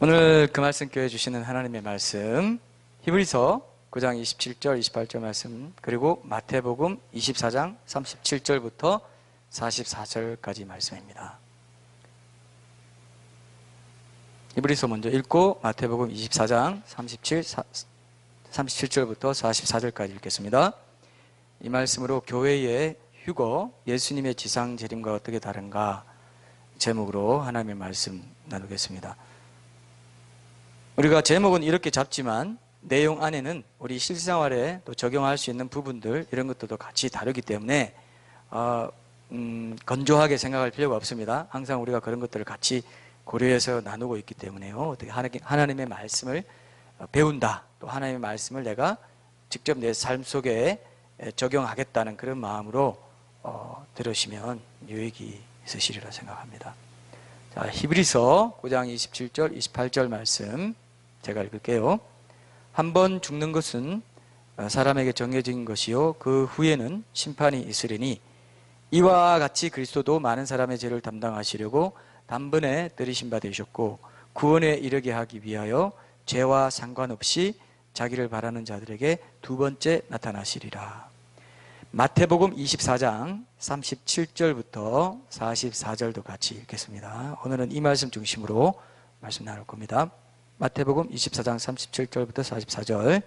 오늘 그 말씀 교회 주시는 하나님의 말씀 히브리서 9장 27절 28절 말씀, 그리고 마태복음 24장 37절부터 44절까지 말씀입니다. 히브리서 먼저 읽고 마태복음 24장 37절부터 44절까지 읽겠습니다. 이 말씀으로 교회의 휴거, 예수님의 지상 재림과 어떻게 다른가 제목으로 하나님의 말씀 나누겠습니다. 우리가 제목은 이렇게 잡지만 내용 안에는 우리 실생활에 또 적용할 수 있는 부분들, 이런 것들도 같이 다르기 때문에 건조하게 생각할 필요가 없습니다. 항상 우리가 그런 것들을 같이 고려해서 나누고 있기 때문에요. 어떻게 하나님의 말씀을 배운다, 또 하나님의 말씀을 내가 직접 내 삶 속에 적용하겠다는 그런 마음으로 들으시면 유익이 있으시리라 생각합니다. 자, 히브리서 9장 27절 28절 말씀 제가 읽을게요. 한 번 죽는 것은 사람에게 정해진 것이요 그 후에는 심판이 있으리니 이와 같이 그리스도도 많은 사람의 죄를 담당하시려고 단번에 들이신 바 되셨고 구원에 이르게 하기 위하여 죄와 상관없이 자기를 바라는 자들에게 두 번째 나타나시리라. 마태복음 24장 37절부터 44절도 같이 읽겠습니다. 오늘은 이 말씀 중심으로 말씀 나눌 겁니다. 마태복음 24장 37절부터 44절.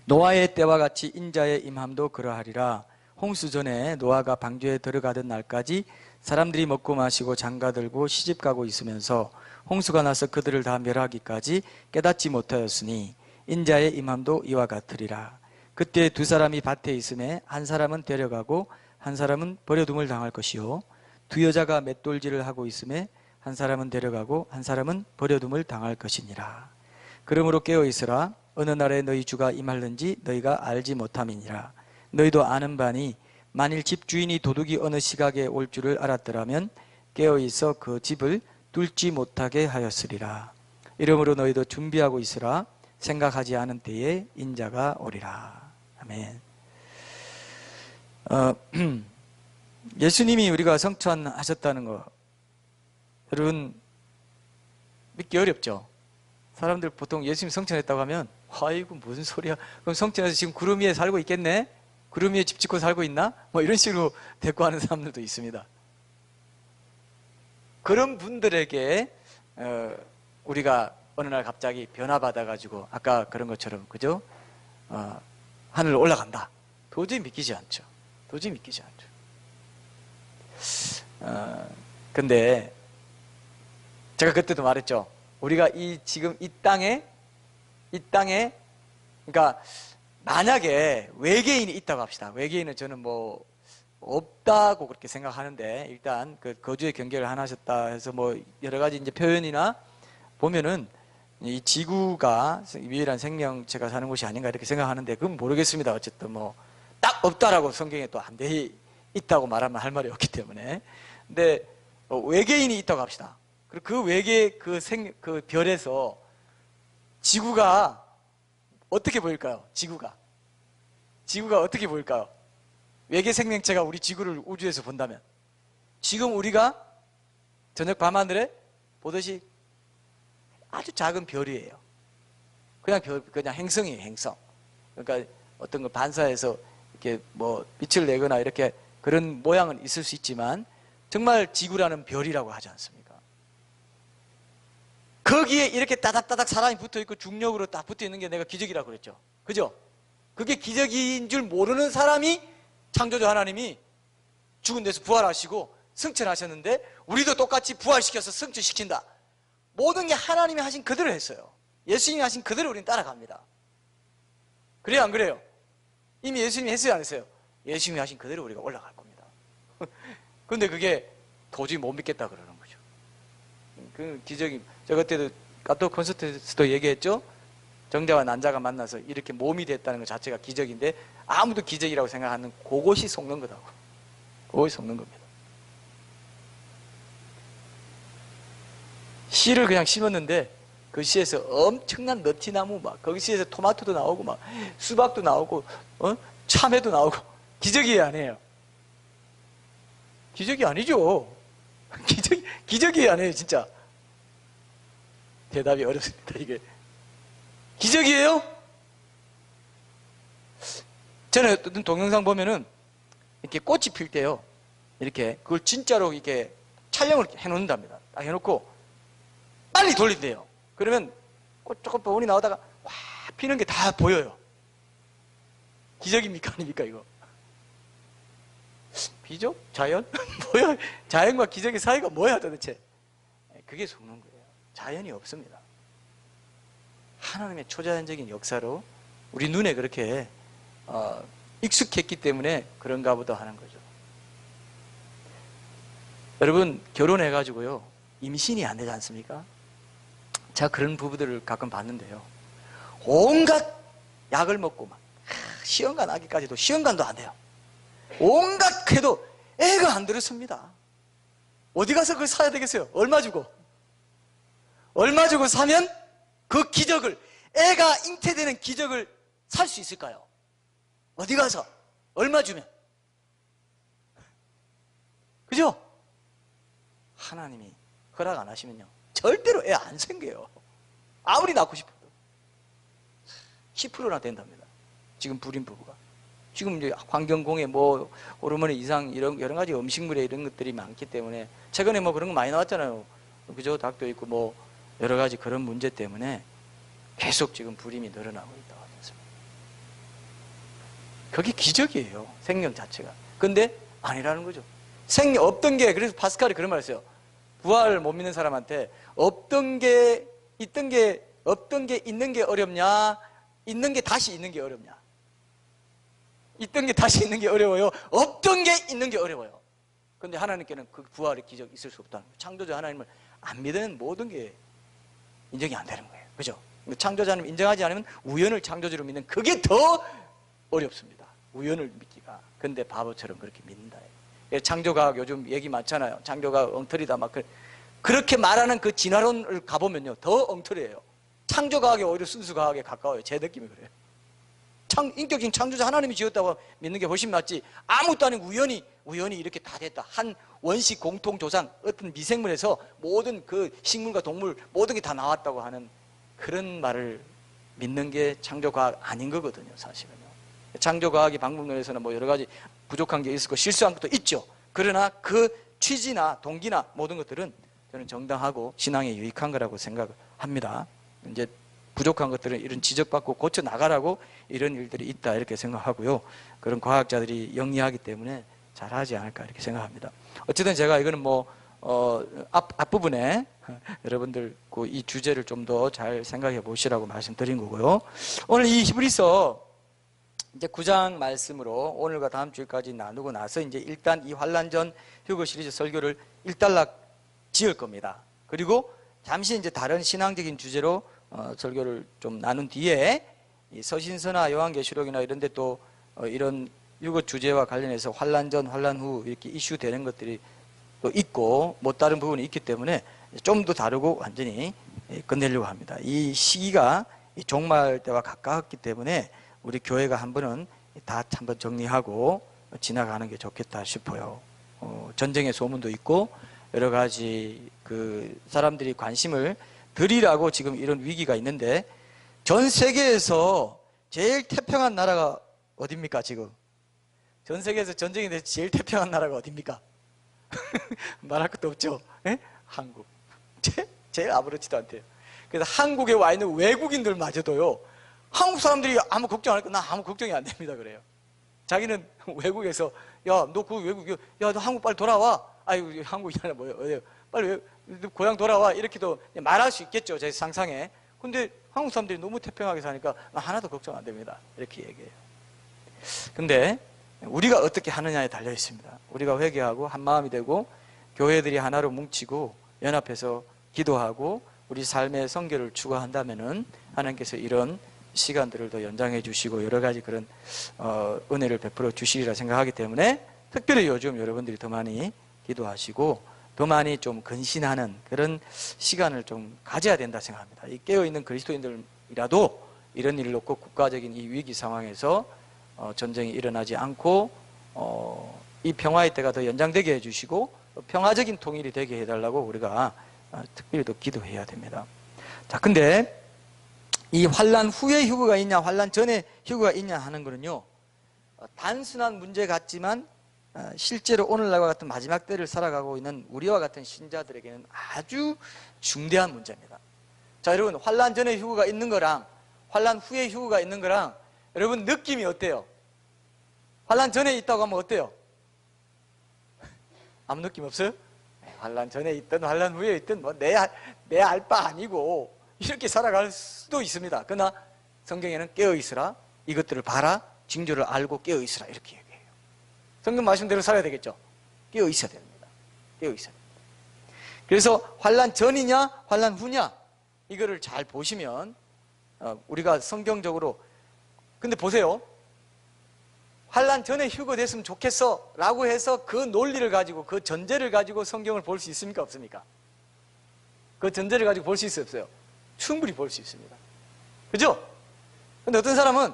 노아의 때와 같이 인자의 임함도 그러하리라. 홍수 전에 노아가 방주에 들어가던 날까지 사람들이 먹고 마시고 장가들고 시집가고 있으면서 홍수가 나서 그들을 다 멸하기까지 깨닫지 못하였으니 인자의 임함도 이와 같으리라. 그때 두 사람이 밭에 있음에 한 사람은 데려가고 한 사람은 버려둠을 당할 것이요 두 여자가 맷돌질을 하고 있음에 한 사람은 데려가고 한 사람은 버려둠을 당할 것이니라. 그러므로 깨어있으라. 어느 날에 너희 주가 임할는지 너희가 알지 못함이니라. 너희도 아는 바니 만일 집주인이 도둑이 어느 시각에 올 줄을 알았더라면 깨어있어 그 집을 뚫지 못하게 하였으리라. 이러므로 너희도 준비하고 있으라. 생각하지 않은 때에 인자가 오리라. 아멘. 예수님이 우리가 성천하셨다는 거 여러분 믿기 어렵죠? 사람들 보통 예수님 성천했다고 하면 아이고 무슨 소리야, 그럼 성천에서 지금 구름 위에 살고 있겠네? 구름 위에 집 짓고 살고 있나? 뭐 이런 식으로 대꾸하는 사람들도 있습니다. 그런 분들에게 우리가 어느 날 갑자기 변화받아가지고 아까 그런 것처럼 그죠? 하늘로 올라간다. 도저히 믿기지 않죠. 도저히 믿기지 않죠. 근데 제가 그때도 말했죠. 우리가 지금 이 땅에 그러니까 만약에 외계인이 있다고 합시다. 외계인은 저는 뭐 없다고 그렇게 생각하는데 일단 그 거주의 경계를 하나 하셨다 해서 뭐 여러 가지 이제 표현이나 보면은 이 지구가 유일한 생명체가 사는 곳이 아닌가 이렇게 생각하는데 그건 모르겠습니다. 어쨌든 뭐 딱 없다라고 성경에 또 안 돼 있다고 말하면 할 말이 없기 때문에. 근데 외계인이 있다고 합시다. 그리고 그 외계 그 별에서 지구가 어떻게 보일까요? 지구가 어떻게 보일까요? 외계 생명체가 우리 지구를 우주에서 본다면 지금 우리가 저녁 밤하늘에 보듯이 아주 작은 별이에요. 그냥 행성이에요, 행성. 그러니까 어떤 걸 반사해서 이렇게 뭐 빛을 내거나 이렇게 그런 모양은 있을 수 있지만 정말 지구라는 별이라고 하지 않습니까? 거기에 이렇게 따닥따닥 사람이 붙어 있고 중력으로 딱 붙어 있는 게 내가 기적이라고 그랬죠. 그죠? 그게 기적인 줄 모르는 사람이 창조주 하나님이 죽은 데서 부활하시고 승천하셨는데 우리도 똑같이 부활시켜서 승천시킨다. 모든 게 하나님이 하신 그대로 했어요. 예수님이 하신 그대로 우리는 따라갑니다. 그래요, 안 그래요? 이미 예수님이 했어요, 안 했어요? 예수님이 하신 그대로 우리가 올라갈 겁니다. 그런데 그게 도저히 못 믿겠다 그러는 거죠. 그 기적이, 제가 그때도 카톡 콘서트에서도 얘기했죠? 정자와 난자가 만나서 이렇게 몸이 됐다는 것 자체가 기적인데 아무도 기적이라고 생각하는 그것이 속는 거다고. 그것이 속는 겁니다. 씨를 그냥 심었는데 그 씨에서 엄청난 너티나무 막 거기 씨에서 토마토도 나오고 막 수박도 나오고 참외도 나오고 기적이 아니에요. 기적이 아니죠. 기적이 아니에요, 진짜. 대답이 어렵습니다. 이게 기적이에요? 저는 어떤 동영상 보면은 이렇게 꽃이 필 때요, 이렇게 그걸 진짜로 이렇게 촬영을 해놓는답니다. 딱 해놓고 빨리 돌린대요. 그러면 꽃 조금 버무리 나오다가 와 피는 게 다 보여요. 기적입니까 아닙니까 이거? 비적? 자연? 뭐야? 자연과 기적의 사이가 뭐야 도대체? 그게 속는 거예요. 자연이 없습니다. 하나님의 초자연적인 역사로 우리 눈에 그렇게 익숙했기 때문에 그런가 보다 하는 거죠. 여러분 결혼해가지고요 임신이 안 되지 않습니까? 제가 그런 부부들을 가끔 봤는데요, 온갖 약을 먹고 막 시험관 하기까지도 시험관도 안 돼요. 온갖 해도 애가 안 들었습니다. 어디 가서 그걸 사야 되겠어요? 얼마 주고? 얼마 주고 사면 그 기적을, 애가 잉태되는 기적을 살 수 있을까요? 어디 가서? 얼마 주면? 그죠? 하나님이 허락 안 하시면요 절대로 애 안 생겨요. 아무리 낳고 싶어도 10%나 된답니다. 지금 불임 부부가. 지금 이제 환경공해 뭐 호르몬 이상 이런 여러 가지 음식물에 이런 것들이 많기 때문에 최근에 뭐 그런 거 많이 나왔잖아요. 그죠? 닭도 있고 뭐 여러 가지 그런 문제 때문에 계속 지금 불임이 늘어나고 있다고 하셨습니다. 그게 기적이에요. 생명 자체가. 근데 아니라는 거죠. 생명 없던 게, 그래서 파스칼이 그런 말 했어요. 부활을 못 믿는 사람한테 없던 게 있던 게 없던 게 있는 게 어렵냐, 있는 게 다시 있는 게 어렵냐. 있던 게 다시 있는 게 어려워요. 없던 게 있는 게 어려워요. 그런데 하나님께는 그 부활의 기적이 있을 수 없다는 거예요. 창조자 하나님을 안 믿는 모든 게 인정이 안 되는 거예요. 그죠? 창조자님 인정하지 않으면 우연을 창조주로 믿는 그게 더 어렵습니다. 우연을 믿기가. 근데 바보처럼 그렇게 믿는다. 창조과학 요즘 얘기 많잖아요. 창조과학 엉터리다 막 그렇게 말하는 그 진화론을 가보면요 더 엉터리예요. 창조과학이 오히려 순수과학에 가까워요. 제 느낌이 그래요. 인격적인 창조자 하나님이 지었다고 믿는 게 훨씬 낫지, 아무것도 아닌 우연히 이렇게 다 됐다. 한 원시 공통 조상 어떤 미생물에서 모든 그 식물과 동물 모든 게 다 나왔다고 하는 그런 말을 믿는 게 창조과학 아닌 거거든요. 사실은요. 창조과학이 방법론에서는 뭐 여러 가지 부족한 게 있을 거 실수한 것도 있죠. 그러나 그 취지나 동기나 모든 것들은 저는 정당하고 신앙에 유익한 거라고 생각을 합니다. 이제 부족한 것들은 이런 지적받고 고쳐 나가라고 이런 일들이 있다 이렇게 생각하고요. 그런 과학자들이 영리하기 때문에 잘하지 않을까 이렇게 생각합니다. 어쨌든 제가 이거는 뭐 앞부분에 여러분들 이 주제를 좀 더 잘 생각해 보시라고 말씀드린 거고요. 오늘 이 히브리서 이제 9장 말씀으로 오늘과 다음 주일까지 나누고 나서 이제 일단 이 환란전 휴거 시리즈 설교를 일단락 지을 겁니다. 그리고 잠시 이제 다른 신앙적인 주제로 설교를 좀 나눈 뒤에 이 서신서나 요한계시록이나 이런 데 또 이런 유거 주제와 관련해서 환란 전, 환란 후 이렇게 이슈 되는 것들이 또 있고 못 다른 부분이 있기 때문에 좀 더 다르고 완전히 끝내려고 합니다. 이 시기가 종말 때와 가까웠기 때문에 우리 교회가 한 번은 다 한번 정리하고 지나가는 게 좋겠다 싶어요. 전쟁의 소문도 있고 여러 가지 그 사람들이 관심을 드리라고 지금 이런 위기가 있는데, 전 세계에서 제일 태평한 나라가 어딥니까 지금? 전 세계에서 전쟁이 돼서 제일 태평한 나라가 어딥니까? 말할 것도 없죠. 에? 한국. 제일 아무렇지도 않대요. 그래서 한국에 와 있는 외국인들마저도요 한국 사람들이 아무 걱정 안 할까? 나 아무 걱정이 안 됩니다 그래요. 자기는 외국에서 야 너 그 외국, 야 너 한국 빨리 돌아와. 아유 한국이잖아 뭐예요. 빨리 고향 돌아와 이렇게도 말할 수 있겠죠 제 상상에. 근데 한국 사람들이 너무 태평하게 사니까 나 하나도 걱정 안 됩니다 이렇게 얘기해요. 근데 우리가 어떻게 하느냐에 달려 있습니다. 우리가 회개하고 한 마음이 되고 교회들이 하나로 뭉치고 연합해서 기도하고 우리 삶의 성결을 추구한다면은 하나님께서 이런 시간들을 더 연장해 주시고 여러 가지 그런 은혜를 베풀어 주시리라 생각하기 때문에 특별히 요즘 여러분들이 더 많이 기도하시고 더 많이 좀 근신하는 그런 시간을 좀 가져야 된다 생각합니다. 이 깨어있는 그리스도인들이라도 이런 일을 놓고 국가적인 이 위기 상황에서 전쟁이 일어나지 않고 이 평화의 때가 더 연장되게 해주시고 평화적인 통일이 되게 해달라고 우리가 특별히 더 기도해야 됩니다. 자, 근데 이 환난 후에 휴거가 있냐, 환난 전에 휴거가 있냐 하는 거는요, 단순한 문제 같지만 실제로 오늘날과 같은 마지막 때를 살아가고 있는 우리와 같은 신자들에게는 아주 중대한 문제입니다. 자, 여러분, 환난 전에 휴거가 있는 거랑 환난 후에 휴거가 있는 거랑 여러분 느낌이 어때요? 환난 전에 있다고 하면 어때요? 아무 느낌 없어요? 환난 전에 있든 환난 후에 있든 뭐 내 알 바 아니고 이렇게 살아갈 수도 있습니다. 그러나 성경에는 깨어있으라, 이것들을 봐라, 징조를 알고 깨어있으라 이렇게 얘기해요. 성경 말씀대로 살아야 되겠죠. 깨어있어야 됩니다. 깨어있어야 됩니다. 그래서 환난 전이냐 환난 후냐 이거를 잘 보시면 우리가 성경적으로, 근데 보세요, 환난 전에 휴거됐으면 좋겠어 라고 해서 그 논리를 가지고 그 전제를 가지고 성경을 볼 수 있습니까 없습니까? 그 전제를 가지고 볼 수 있어요 없어요? 충분히 볼 수 있습니다. 그죠? 근데 어떤 사람은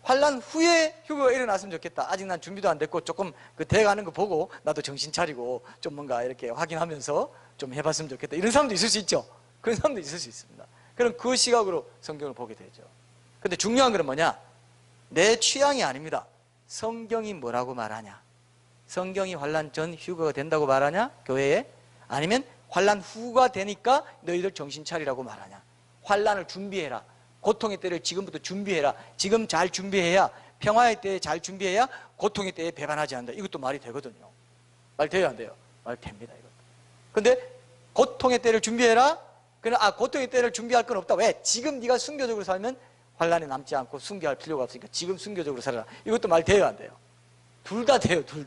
환난 후에 휴거가 일어났으면 좋겠다, 아직 난 준비도 안 됐고 조금 그 돼가는 거 보고 나도 정신 차리고 좀 뭔가 이렇게 확인하면서 좀 해봤으면 좋겠다, 이런 사람도 있을 수 있죠. 그런 사람도 있을 수 있습니다. 그럼 그 시각으로 성경을 보게 되죠. 근데 중요한 건 뭐냐, 내 취향이 아닙니다. 성경이 뭐라고 말하냐, 성경이 환난 전 휴거가 된다고 말하냐 교회에, 아니면 환난 후가 되니까 너희들 정신 차리라고 말하냐, 환난을 준비해라, 고통의 때를 지금부터 준비해라, 지금 잘 준비해야, 평화의 때에 잘 준비해야 고통의 때에 배반하지 않는다, 이것도 말이 되거든요. 말 돼요 안 돼요? 말 됩니다. 이것도. 근데 고통의 때를 준비해라, 그러나 고통의 때를 준비할 건 없다. 왜? 지금 네가 순교적으로 살면 환난에 남지 않고 순교할 필요가 없으니까 지금 순교적으로 살아라, 이것도 말 돼요 안 돼요? 둘 다 돼요. 둘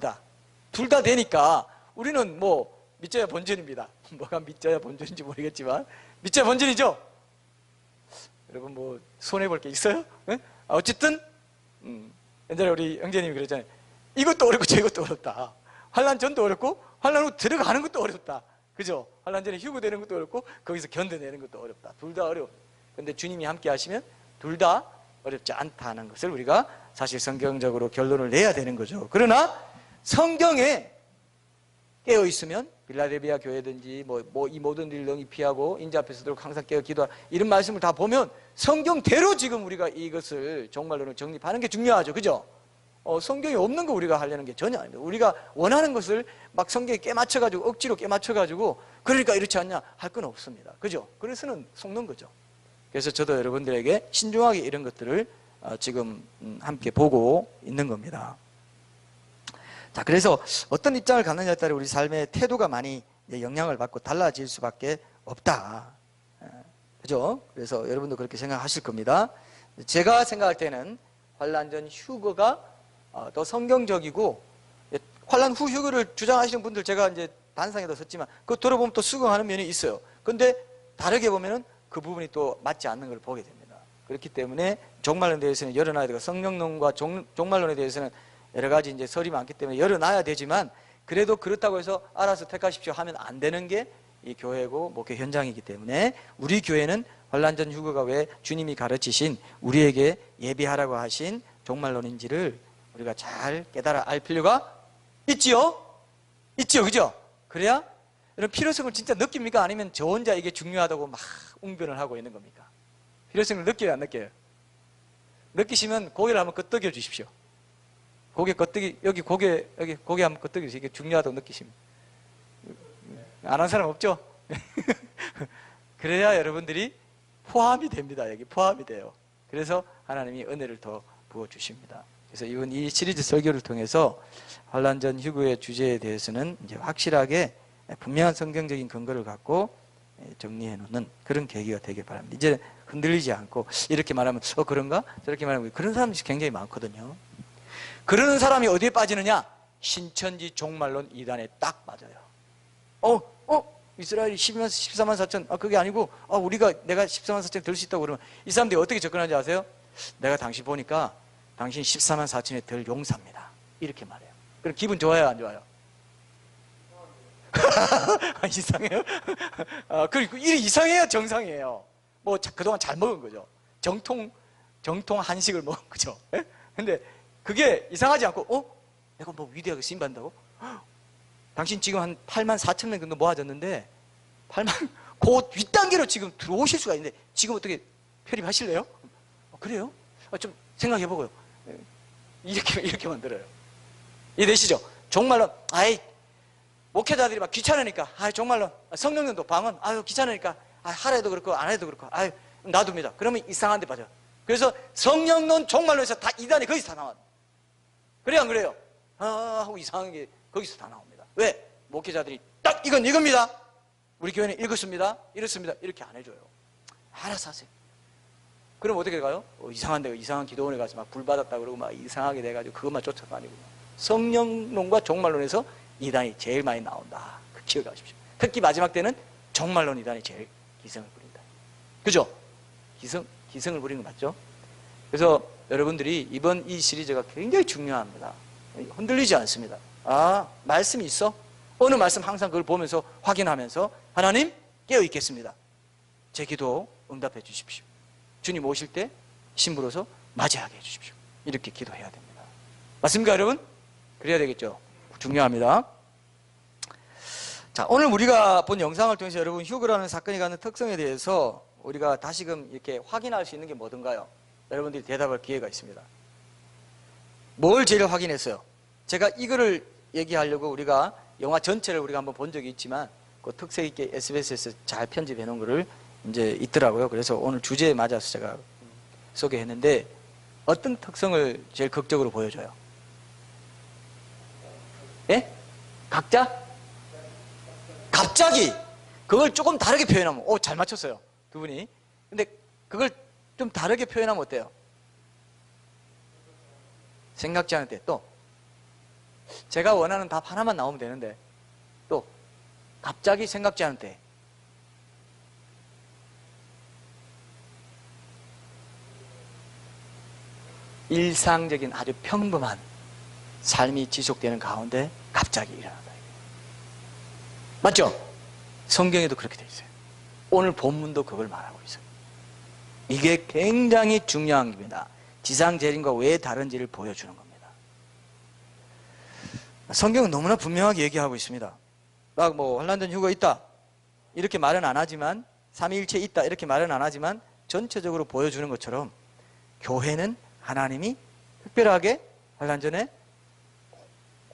다 되니까 우리는 뭐 믿져야 본전입니다. 뭐가 믿져야 본전인지 모르겠지만 믿져야 본전이죠. 여러분 뭐 손해볼 게 있어요? 네? 어쨌든 옛날에 우리 형제님이 그랬잖아요. 이것도 어렵고 저것도 어렵다. 환난 전도 어렵고 환난 후 들어가는 것도 어렵다. 그죠? 환난 전에 휴거되는 것도 어렵고 거기서 견뎌내는 것도 어렵다. 둘 다 어려워. 근데 주님이 함께 하시면 둘 다 어렵지 않다는 것을 우리가 사실 성경적으로 결론을 내야 되는 거죠. 그러나 성경에 깨어있으면 빌라델비아 교회든지 뭐 이 모든 일을 능히 피하고 인자 앞에 서도록 항상 깨어 기도하라, 이런 말씀을 다 보면 성경대로 지금 우리가 이것을 정말로는 정립하는 게 중요하죠. 그죠? 성경이 없는 거 우리가 하려는 게 전혀 아닙니다. 우리가 원하는 것을 막 성경에 깨맞춰가지고 억지로 깨맞춰가지고 그러니까 이렇지 않냐 할 건 없습니다. 그죠? 그래서는 속는 거죠. 그래서 저도 여러분들에게 신중하게 이런 것들을 지금 함께 보고 있는 겁니다. 자, 그래서 어떤 입장을 갖느냐에 따라 우리 삶의 태도가 많이 영향을 받고 달라질 수밖에 없다. 그죠? 그래서 여러분도 그렇게 생각하실 겁니다. 제가 생각할 때는 환난 전 휴거가 더 성경적이고, 환난 후 휴거를 주장하시는 분들 제가 이제 반상에도 썼지만 그거 들어보면 또 수긍하는 면이 있어요. 근데 다르게 보면은 그 부분이 또 맞지 않는 걸 보게 됩니다. 그렇기 때문에 종말론에 대해서는 열어놔야 되고, 성령론과 종말론에 대해서는 여러 가지 이제 설이 많기 때문에 열어놔야 되지만, 그래도 그렇다고 해서 알아서 택하십시오 하면 안 되는 게 이 교회고 목회 현장이기 때문에 우리 교회는 환난 전 휴거가 왜 주님이 가르치신 우리에게 예비하라고 하신 종말론인지를 우리가 잘 깨달아 알 필요가 있지요? 있지요, 그죠? 그래야 이런 필요성을 진짜 느낍니까? 아니면 저 혼자 이게 중요하다고 막 웅변을 하고 있는 겁니까? 필요성을 느껴요, 안 느껴요? 느끼시면 고개를 한번 끄덕여 주십시오. 고개 끄덕이, 여기 고개 한번 끄덕여 주세요. 이게 중요하다고 느끼시면. 안 한 사람 없죠? 그래야 여러분들이 포함이 됩니다. 여기 포함이 돼요. 그래서 하나님이 은혜를 더 부어주십니다. 그래서 이번 이 시리즈 설교를 통해서 환난 전 휴거의 주제에 대해서는 이제 확실하게 분명한 성경적인 근거를 갖고 정리해 놓는 그런 계기가 되길 바랍니다. 이제 흔들리지 않고 이렇게 말하면 그런가? 저렇게 말하면 그런 사람들이 굉장히 많거든요. 그러는 사람이 어디에 빠지느냐? 신천지 종말론 이단에 딱 맞아요. 이스라엘이 14만 4천, 그게 아니고, 내가 14만 4천 들 수 있다고 그러면 이 사람들이 어떻게 접근하는지 아세요? 내가 당신 보니까 당신 14만 4천에 덜 용사입니다. 이렇게 말해요. 그럼 기분 좋아요, 안 좋아요? 이상해요? 그리고 이상해요, 정상이에요? 뭐, 그동안 잘 먹은 거죠. 정통 한식을 먹은 거죠. 근데 그게 이상하지 않고, 내가 뭐 위대하게 쓰임받는다고? 당신 지금 한 8만 4천 명 정도 모아졌는데 8만 그 윗단계로 지금 들어오실 수가 있는데 지금 어떻게 편입하실래요? 그래요? 좀 생각해보고요. 이렇게 만들어요. 이해되시죠? 정말로 아이 목회자들이 막 귀찮으니까 정말로 성령님도 방언 귀찮으니까 하라 해도 그렇고 안 해도 그렇고 놔둡니다. 그러면 이상한 데 빠져요. 그래서 성령론 정말로 해서 다 이단이 거기서 다 나와요. 그래요 안 그래요? 하고 이상한 게 거기서 다 나옵니다. 왜? 목회자들이 딱 이겁니다. 우리 교회는 읽었습니다. 이렇습니다. 이렇게 안 해줘요. 알아서 하세요. 그럼 어떻게 가요? 이상한데 이상한 기도원에 가서 막 불받았다 그러고 막 이상하게 돼가지고 그것만 쫓아다니고 성령론과 종말론에서 이단이 제일 많이 나온다. 그 기억하십시오. 특히 마지막 때는 종말론 이단이 제일 기승을 부린다. 그죠? 기승을 부리는 거 맞죠? 그래서 여러분들이 이번 이 시리즈가 굉장히 중요합니다. 흔들리지 않습니다. 말씀이 있어? 어느 말씀 항상 그걸 보면서 확인하면서 하나님 깨어 있겠습니다. 제 기도 응답해 주십시오. 주님 오실 때 신부로서 맞이하게 해주십시오. 이렇게 기도해야 됩니다. 맞습니까 여러분? 그래야 되겠죠. 중요합니다. 자, 오늘 우리가 본 영상을 통해서 여러분 휴거라는 사건이 갖는 특성에 대해서 우리가 다시금 이렇게 확인할 수 있는 게 뭐든가요? 여러분들이 대답할 기회가 있습니다. 뭘 제일 확인했어요? 제가 이거를 얘기하려고 우리가 영화 전체를 우리가 한번 본 적이 있지만 그 특색 있게 SBS에서 잘 편집해 놓은 거를 이제 있더라고요. 그래서 오늘 주제에 맞아서 제가 소개했는데 어떤 특성을 제일 극적으로 보여줘요? 예? 각자? 갑자기 그걸 조금 다르게 표현하면 잘 맞췄어요. 두 분이. 근데 그걸 좀 다르게 표현하면 어때요? 생각지 않을 때 또 제가 원하는 답 하나만 나오면 되는데 또 갑자기 생각지 않을 때 일상적인 아주 평범한 삶이 지속되는 가운데 갑자기 일어난다. 맞죠? 성경에도 그렇게 돼 있어요. 오늘 본문도 그걸 말하고 있어요. 이게 굉장히 중요한 겁니다. 지상 재림과 왜 다른지를 보여주는 겁니다. 성경은 너무나 분명하게 얘기하고 있습니다. 막 환란전 휴거 있다 이렇게 말은 안 하지만 삼위일체 있다 이렇게 말은 안 하지만 전체적으로 보여주는 것처럼 교회는 하나님이 특별하게 환란전에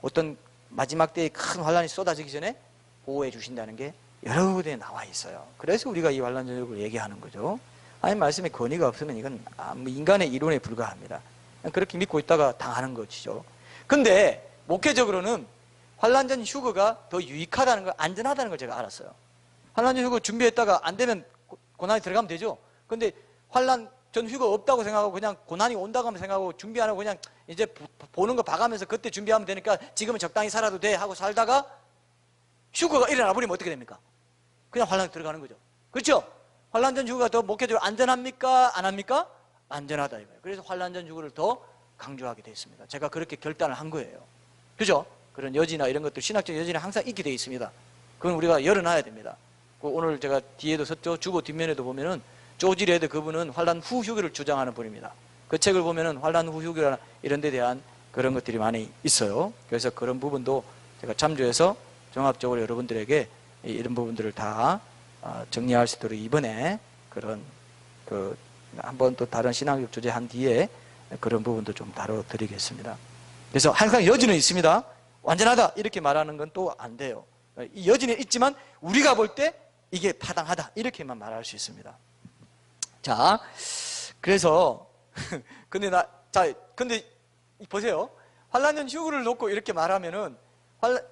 어떤 마지막 때의 큰 환란이 쏟아지기 전에 보호해 주신다는 게 여러 군데에 나와 있어요. 그래서 우리가 이 환란전을 얘기하는 거죠. 하나님 말씀에 권위가 없으면 이건 인간의 이론에 불과합니다. 그렇게 믿고 있다가 당하는 것이죠. 근데 목회적으로는 환란전 휴거가 더 유익하다는 걸, 안전하다는 걸 제가 알았어요. 환란전 휴거 준비했다가 안 되면 고난이 들어가면 되죠. 근데 환란전 휴거 없다고 생각하고 그냥 고난이 온다고 하면 생각하고 준비 안 하고 그냥 이제 보는 거 봐가면서 그때 준비하면 되니까 지금은 적당히 살아도 돼 하고 살다가 휴거가 일어나 버리면 어떻게 됩니까? 그냥 환란에 들어가는 거죠. 그렇죠? 환란전 휴거가 더 목회적으로 안전합니까? 안 합니까? 안전하다 이거예요. 그래서 환란전 휴거를 더 강조하게 됐습니다. 제가 그렇게 결단을 한 거예요. 그죠? 그런 여지나 이런 것들 신학적 여지는 항상 있게 되어 있습니다. 그건 우리가 열어놔야 됩니다. 오늘 제가 뒤에도 썼죠. 주보 뒷면에도 보면은 조지 레드 그분은 환란 후 휴교를 주장하는 분입니다. 그 책을 보면은 환란 후 휴교나 이런 데 대한 그런 것들이 많이 있어요. 그래서 그런 부분도 제가 참조해서 종합적으로 여러분들에게 이런 부분들을 다 정리할 수 있도록 이번에 그런 한 번 또 다른 신학적 주제 한 뒤에 그런 부분도 좀 다뤄드리겠습니다. 그래서 항상 여지는 있습니다. 완전하다 이렇게 말하는 건 또 안 돼요. 이 여지는 있지만 우리가 볼 때 이게 타당하다 이렇게만 말할 수 있습니다. 자, 그래서 근데 보세요. 환란전 휴거를 놓고 이렇게 말하면은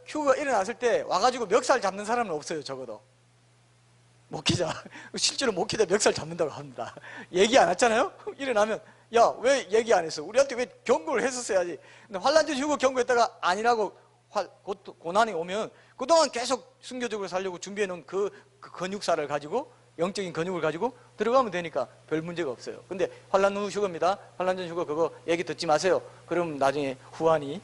휴거가 일어났을 때 와가지고 멱살 잡는 사람은 없어요. 적어도 목회자 실제로 목회자 멱살 잡는다고 합니다. 얘기 안 했잖아요. 일어나면 야, 왜 얘기 안 했어? 우리한테 왜 경고를 했었어야지. 근데 환란전 휴거 경고했다가 아니라고 고난이 오면 그동안 계속 순교적으로 살려고 준비해 놓은 그 근육살을 가지고 영적인 근육을 가지고 들어가면 되니까 별 문제가 없어요. 근데 환란 후 휴거입니다. 환란전 휴거 그거 얘기 듣지 마세요. 그럼 나중에 후환이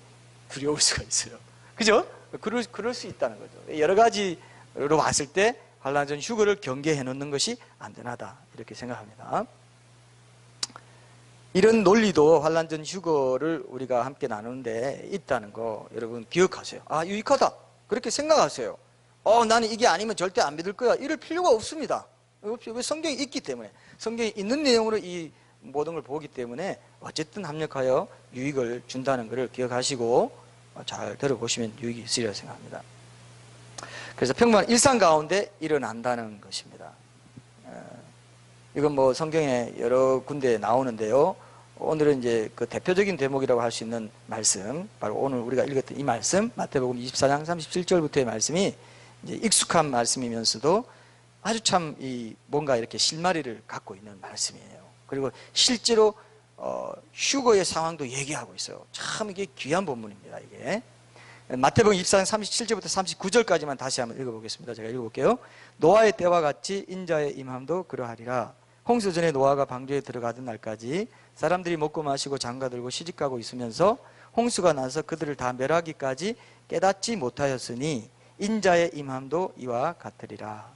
두려울 수가 있어요. 그죠? 그럴 수 있다는 거죠. 여러 가지로 봤을 때 환란전 휴거를 경계해 놓는 것이 안전하다 이렇게 생각합니다. 이런 논리도 환란전 휴거를 우리가 함께 나누는데 있다는 거 여러분 기억하세요. 유익하다 그렇게 생각하세요. 나는 이게 아니면 절대 안 믿을 거야, 이럴 필요가 없습니다. 왜? 성경이 있기 때문에, 성경이 있는 내용으로 이 모든 걸 보기 때문에 어쨌든 합력하여 유익을 준다는 것을 기억하시고 잘 들어보시면 유익이 있으리라 생각합니다. 그래서 평범한 일상 가운데 일어난다는 것입니다. 이건 뭐 성경에 여러 군데 나오는데요. 오늘은 이제 그 대표적인 대목이라고 할 수 있는 말씀, 바로 오늘 우리가 읽었던 이 말씀, 마태복음 24장 37절부터의 말씀이 이제 익숙한 말씀이면서도 아주 참 뭔가 이렇게 실마리를 갖고 있는 말씀이에요. 그리고 실제로 휴거의 상황도 얘기하고 있어요. 참 이게 귀한 본문입니다. 이게 마태복음 24장 37절부터 39절까지만 다시 한번 읽어보겠습니다. 제가 읽어볼게요. 노아의 때와 같이 인자의 임함도 그러하리라. 홍수 전에 노아가 방주에 들어가던 날까지 사람들이 먹고 마시고 장가들고 시집가고 있으면서 홍수가 나서 그들을 다 멸하기까지 깨닫지 못하였으니 인자의 임함도 이와 같으리라.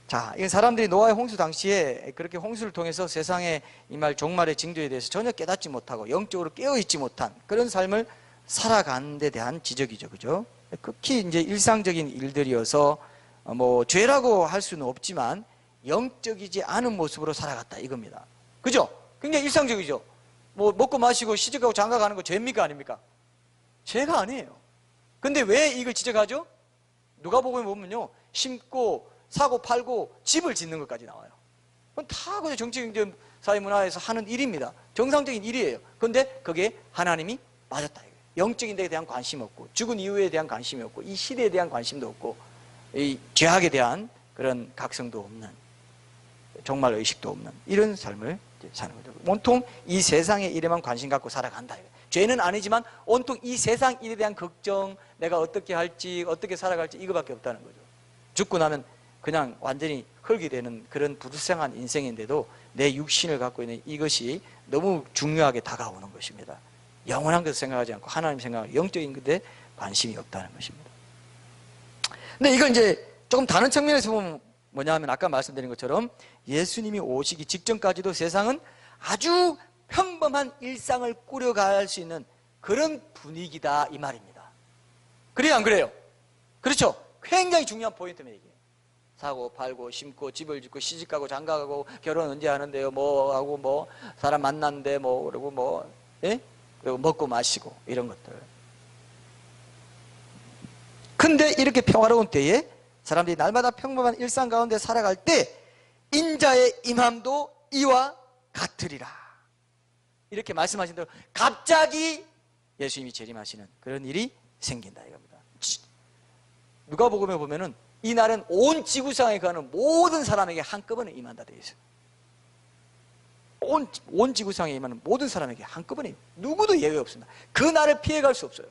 자, 이 사람들이 노아의 홍수 당시에 그렇게 홍수를 통해서 세상에 임할 종말의 징조에 대해서 전혀 깨닫지 못하고 영적으로 깨어있지 못한 그런 삶을 살아가는 데 대한 지적이죠. 그죠? 극히 이제 일상적인 일들이어서 뭐 죄라고 할 수는 없지만 영적이지 않은 모습으로 살아갔다 이겁니다. 그죠? 굉장히 일상적이죠. 뭐 먹고 마시고 시집가고 장가가는 거 죄입니까 아닙니까? 죄가 아니에요. 근데 왜 이걸 지적하죠? 누가복음에 보면요, 심고 사고 팔고 집을 짓는 것까지 나와요. 그건 다 그냥 정치, 경제, 사회, 문화에서 하는 일입니다. 정상적인 일이에요. 그런데 그게 하나님이 맞았다. 영적인 데에 대한 관심이 없고, 죽은 이후에 대한 관심이 없고, 이 시대에 대한 관심도 없고, 이 죄악에 대한 그런 각성도 없는, 종말 의식도 없는 이런 삶을 사는 거죠. 온통 이 세상의 일에만 관심 갖고 살아간다. 죄는 아니지만 온통 이 세상 일에 대한 걱정, 내가 어떻게 할지, 어떻게 살아갈지 이거밖에 없다는 거죠. 죽고 나면 그냥 완전히 흙이 되는 그런 불쌍한 인생인데도 내 육신을 갖고 있는 이것이 너무 중요하게 다가오는 것입니다. 영원한 것을 생각하지 않고 하나님 생각하고 영적인 것에 관심이 없다는 것입니다. 근데 이걸 이제 조금 다른 측면에서 보면 뭐냐 하면 아까 말씀드린 것처럼 예수님이 오시기 직전까지도 세상은 아주 평범한 일상을 꾸려갈 수 있는 그런 분위기다 이 말입니다. 그래요 안 그래요? 그렇죠? 굉장히 중요한 포인트입니다. 이게 사고 팔고 심고 집을 짓고 시집가고 장가가고 결혼 언제 하는데요 뭐 하고 뭐 사람 만났는데 뭐 그리고 뭐 예? 그리고 먹고 마시고 이런 것들. 근데 이렇게 평화로운 때에 사람들이 날마다 평범한 일상 가운데 살아갈 때 인자의 임함도 이와 같으리라. 이렇게 말씀하신 대로 갑자기 예수님이 재림하시는 그런 일이 생긴다 이겁니다. 누가복음에 보면은 이 날은 온 지구상에 가는 모든 사람에게 한꺼번에 임한다 되어 있어요. 온 지구상에 임하는 모든 사람에게 한꺼번에 누구도 예외 없습니다. 그 날을 피해갈 수 없어요.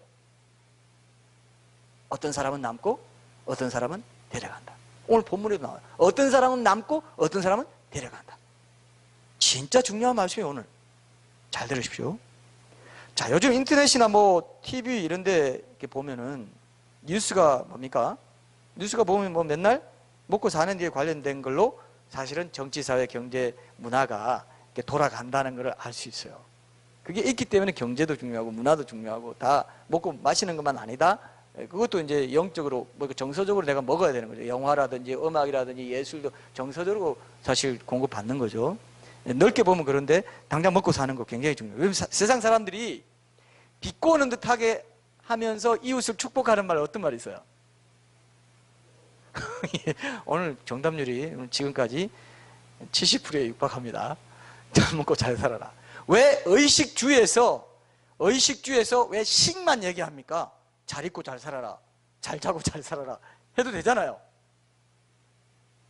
어떤 사람은 남고 어떤 사람은 데려간다. 오늘 본문에도 나와요. 어떤 사람은 남고 어떤 사람은 데려간다. 진짜 중요한 말씀이에요. 오늘 잘 들으십시오. 자, 요즘 인터넷이나 뭐 TV 이런 데 이렇게 보면은 뉴스가 뭡니까? 뉴스가 보면 뭐 맨날 먹고 사는 데에 관련된 걸로 사실은 정치, 사회, 경제, 문화가 이렇게 돌아간다는 걸 알 수 있어요. 그게 있기 때문에 경제도 중요하고 문화도 중요하고 다 먹고 마시는 것만 아니다. 그것도 이제 영적으로 뭐 정서적으로 내가 먹어야 되는 거죠. 영화라든지 음악이라든지 예술도 정서적으로 사실 공급받는 거죠. 넓게 보면 그런데 당장 먹고 사는 거 굉장히 중요해요. 세상 사람들이 비꼬는 듯하게 하면서 이웃을 축복하는 말 어떤 말이 있어요? 오늘 정답률이 지금까지 70%에 육박합니다. 잘 먹고 잘 살아라. 왜 의식주에서 왜 식만 얘기합니까? 잘 입고 잘 살아라, 잘 자고 잘 살아라 해도 되잖아요.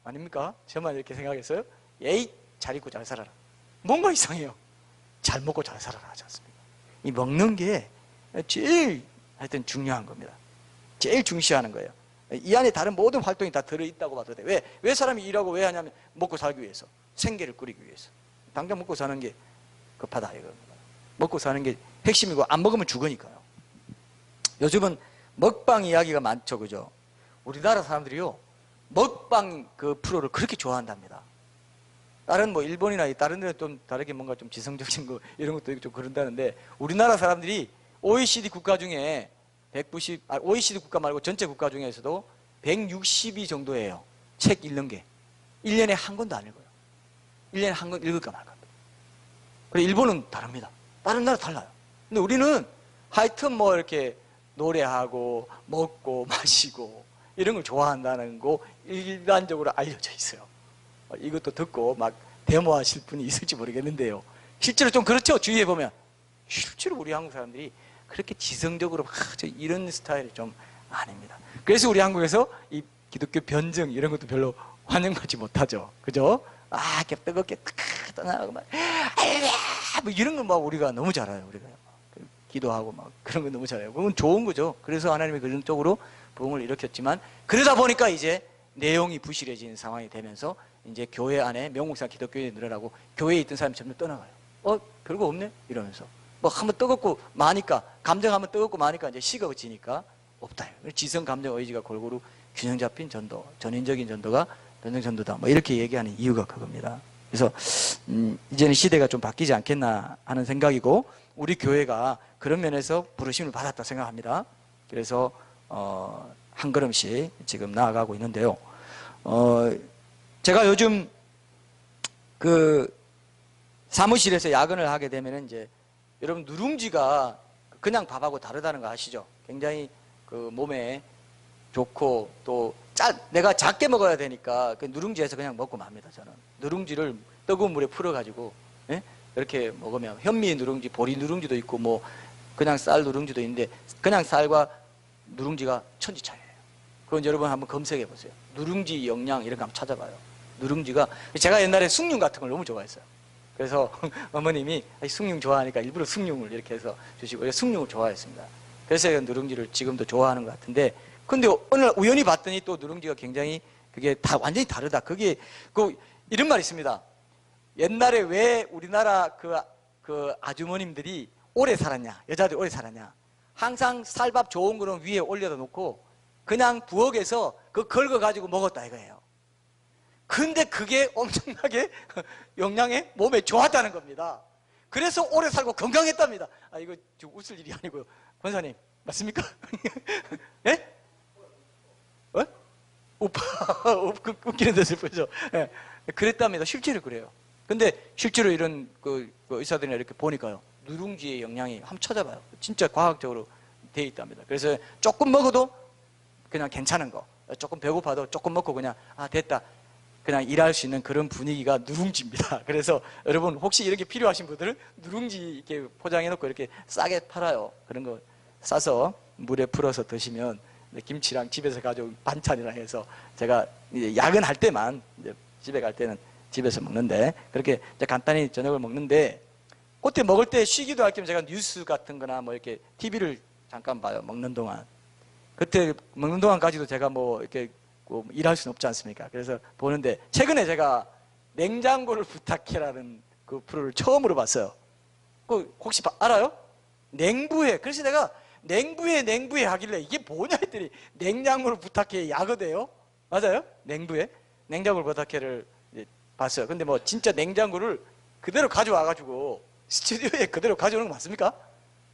아닙니까? 저만 이렇게 생각했어요? 에이, 잘 입고 잘 살아라. 뭔가 이상해요. 잘 먹고 잘 살아라 하지 않습니까? 이 먹는 게 제일 하여튼 중요한 겁니다. 제일 중시하는 거예요. 이 안에 다른 모든 활동이 다 들어있다고 봐도 돼. 왜 사람이 일하고 왜 하냐면 먹고 살기 위해서, 생계를 꾸리기 위해서. 당장 먹고 사는 게 급하다 이겁니다. 먹고 사는 게 핵심이고 안 먹으면 죽으니까요. 요즘은 먹방 이야기가 많죠, 그죠? 우리나라 사람들이요 먹방 그 프로를 그렇게 좋아한답니다. 다른 뭐 일본이나 다른 데는 좀 다르게 뭔가 좀 지성적인 거 이런 것도 좀 그런다는데 우리나라 사람들이 OECD 국가 중에 OECD 국가 말고 전체 국가 중에서도 162 정도예요. 책 읽는 게. 1년에 한 권도 안 읽어요. 1년에 한 권 읽을까 말까. 그리고 일본은 다릅니다. 다른 나라 달라요. 근데 우리는 하여튼 뭐 이렇게 노래하고 먹고 마시고 이런 걸 좋아한다는 거 일반적으로 알려져 있어요. 이것도 듣고 막 데모하실 분이 있을지 모르겠는데요. 실제로 좀 그렇죠. 주위에 보면 실제로 우리 한국 사람들이 그렇게 지성적으로 이런 스타일이 좀 아닙니다. 그래서 우리 한국에서 이 기독교 변증 이런 것도 별로 환영받지 못하죠. 그죠? 이렇게 뜨겁게 떠나고 막 뭐 이런 건 막 우리가 너무 잘해요. 우리가 기도하고 막 그런 거 너무 잘해요. 그건 좋은 거죠. 그래서 하나님이 그런 쪽으로 부흥을 일으켰지만 그러다 보니까 이제 내용이 부실해지는 상황이 되면서 이제 교회 안에 명목상 기독교인이 늘어나고 교회에 있던 사람이 점점 떠나가요. 별거 없네? 이러면서. 뭐 한번 뜨겁고 마니까, 감정 한번 뜨겁고 마니까 이제 식어지니까 없다. 지성, 감정, 의지가 골고루 균형 잡힌 전도, 전인적인 전도가 전쟁 전도다. 뭐 이렇게 얘기하는 이유가 그겁니다. 그래서 이제는 시대가 좀 바뀌지 않겠나 하는 생각이고 우리 교회가 그런 면에서 부르심을 받았다 생각합니다. 그래서 한 걸음씩 지금 나아가고 있는데요. 제가 요즘 그 사무실에서 야근을 하게 되면 이제 여러분 누룽지가 그냥 밥하고 다르다는 거 아시죠? 굉장히 그 몸에 좋고 또 내가 작게 먹어야 되니까 그 누룽지에서 그냥 먹고 맙니다. 저는 누룽지를 뜨거운 물에 풀어가지고 이렇게 먹으면 현미 누룽지, 보리 누룽지도 있고 뭐 그냥 쌀 누룽지도 있는데 그냥 쌀과 누룽지가 천지 차이예요. 그건 여러분 한번 검색해 보세요. 누룽지 영양 이런 거 한번 찾아봐요. 누룽지가 제가 옛날에 숭늉 같은 걸 너무 좋아했어요. 그래서 어머님이 숭늉 좋아하니까 일부러 숭늉을 이렇게 해서 주시고 숭늉을 좋아했습니다. 그래서 누룽지를 지금도 좋아하는 것 같은데 근데 어느 날 우연히 봤더니 또 누룽지가 굉장히 그게 다 완전히 다르다. 그게 이런 말이 있습니다. 옛날에 왜 우리나라 그 아주머님들이 오래 살았냐, 여자들이 오래 살았냐, 항상 쌀밥 좋은 거는 위에 올려다 놓고 그냥 부엌에서 걸거 가지고 먹었다 이거예요. 근데 그게 엄청나게 영양에 몸에 좋았다는 겁니다. 그래서 오래 살고 건강했답니다. 이거 지금 웃을 일이 아니고요. 권사님 맞습니까? 예? 웃기는 데서 보죠. 예. 그랬답니다. 실제로 그래요. 근데 실제로 이런 그 의사들이나 이렇게 보니까요. 누룽지의 영양이 한번 찾아봐요. 진짜 과학적으로 돼 있답니다. 그래서 조금 먹어도 그냥 괜찮은 거. 조금 배고파도 조금 먹고 그냥 됐다. 그냥 일할 수 있는 그런 분위기가 누룽지입니다. 그래서 여러분 혹시 이렇게 필요하신 분들은 누룽지 이렇게 포장해 놓고 이렇게 싸게 팔아요. 그런 거 싸서 물에 풀어서 드시면 김치랑 집에서 가져온 반찬이랑 해서 제가 이제 야근할 때만 이제 집에 갈 때는 집에서 먹는데 그렇게 이제 간단히 저녁을 먹는데 그때 먹을 때 쉬기도 할 겸 제가 뉴스 같은 거나 뭐 이렇게 TV를 잠깐 봐요. 먹는 동안. 그때 먹는 동안까지도 제가 뭐 이렇게 일할 수는 없지 않습니까? 그래서 보는데 최근에 제가 냉장고를 부탁해라는 그 프로를 처음으로 봤어요. 혹시 알아요? 냉부회. 그래서 내가 냉부회 하길래 이게 뭐냐 했더니 냉장고를 부탁해 야거돼요. 맞아요? 냉부회. 냉장고를 부탁해를 봤어요. 근데 뭐 진짜 냉장고를 그대로 가져와가지고 스튜디오에 그대로 가져오는 거 맞습니까?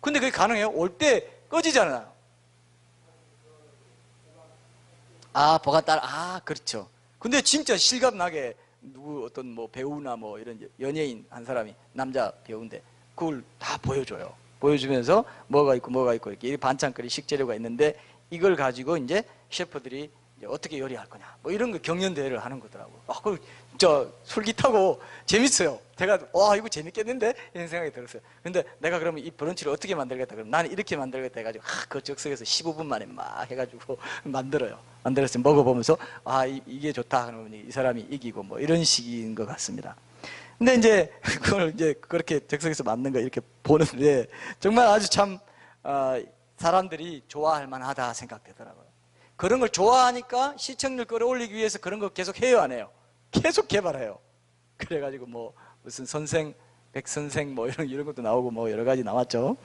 근데 그게 가능해요? 올 때 꺼지잖아요. 보관 따라. 그렇죠. 근데 진짜 실감나게 어떤 뭐 배우나 뭐 이런 연예인 한 사람이 남자 배우인데 그걸 다 보여줘요. 보여주면서 뭐가 있고 이렇게 반찬거리 식재료가 있는데 이걸 가지고 이제 셰프들이 이제 어떻게 요리할 거냐 뭐 이런 거 경연대회를 하는 거더라고요. 그 진짜 솔깃하고 재밌어요. 제가 이거 재밌겠는데 이런 생각이 들었어요. 근데 내가 그러면 이 브런치를 어떻게 만들겠다 그러면 나는 이렇게 만들겠다 해가지고 그 즉석에서 15분 만에 막 해가지고 만들었어요. 먹어보면서 이게 좋다 그러면 이 사람이 이기고 뭐 이런 식인 것 같습니다. 근데 이제 그걸 이제 그렇게 즉석에서 만든 거 이렇게 보는데 정말 아주 참 사람들이 좋아할 만하다 생각되더라고요. 그런 걸 좋아하니까 시청률 끌어올리기 위해서 그런 거 계속 해요, 안 해요? 계속 개발해요. 그래가지고 뭐 무슨 선생, 백선생 뭐 이런 것도 나오고 뭐 여러 가지 나왔죠.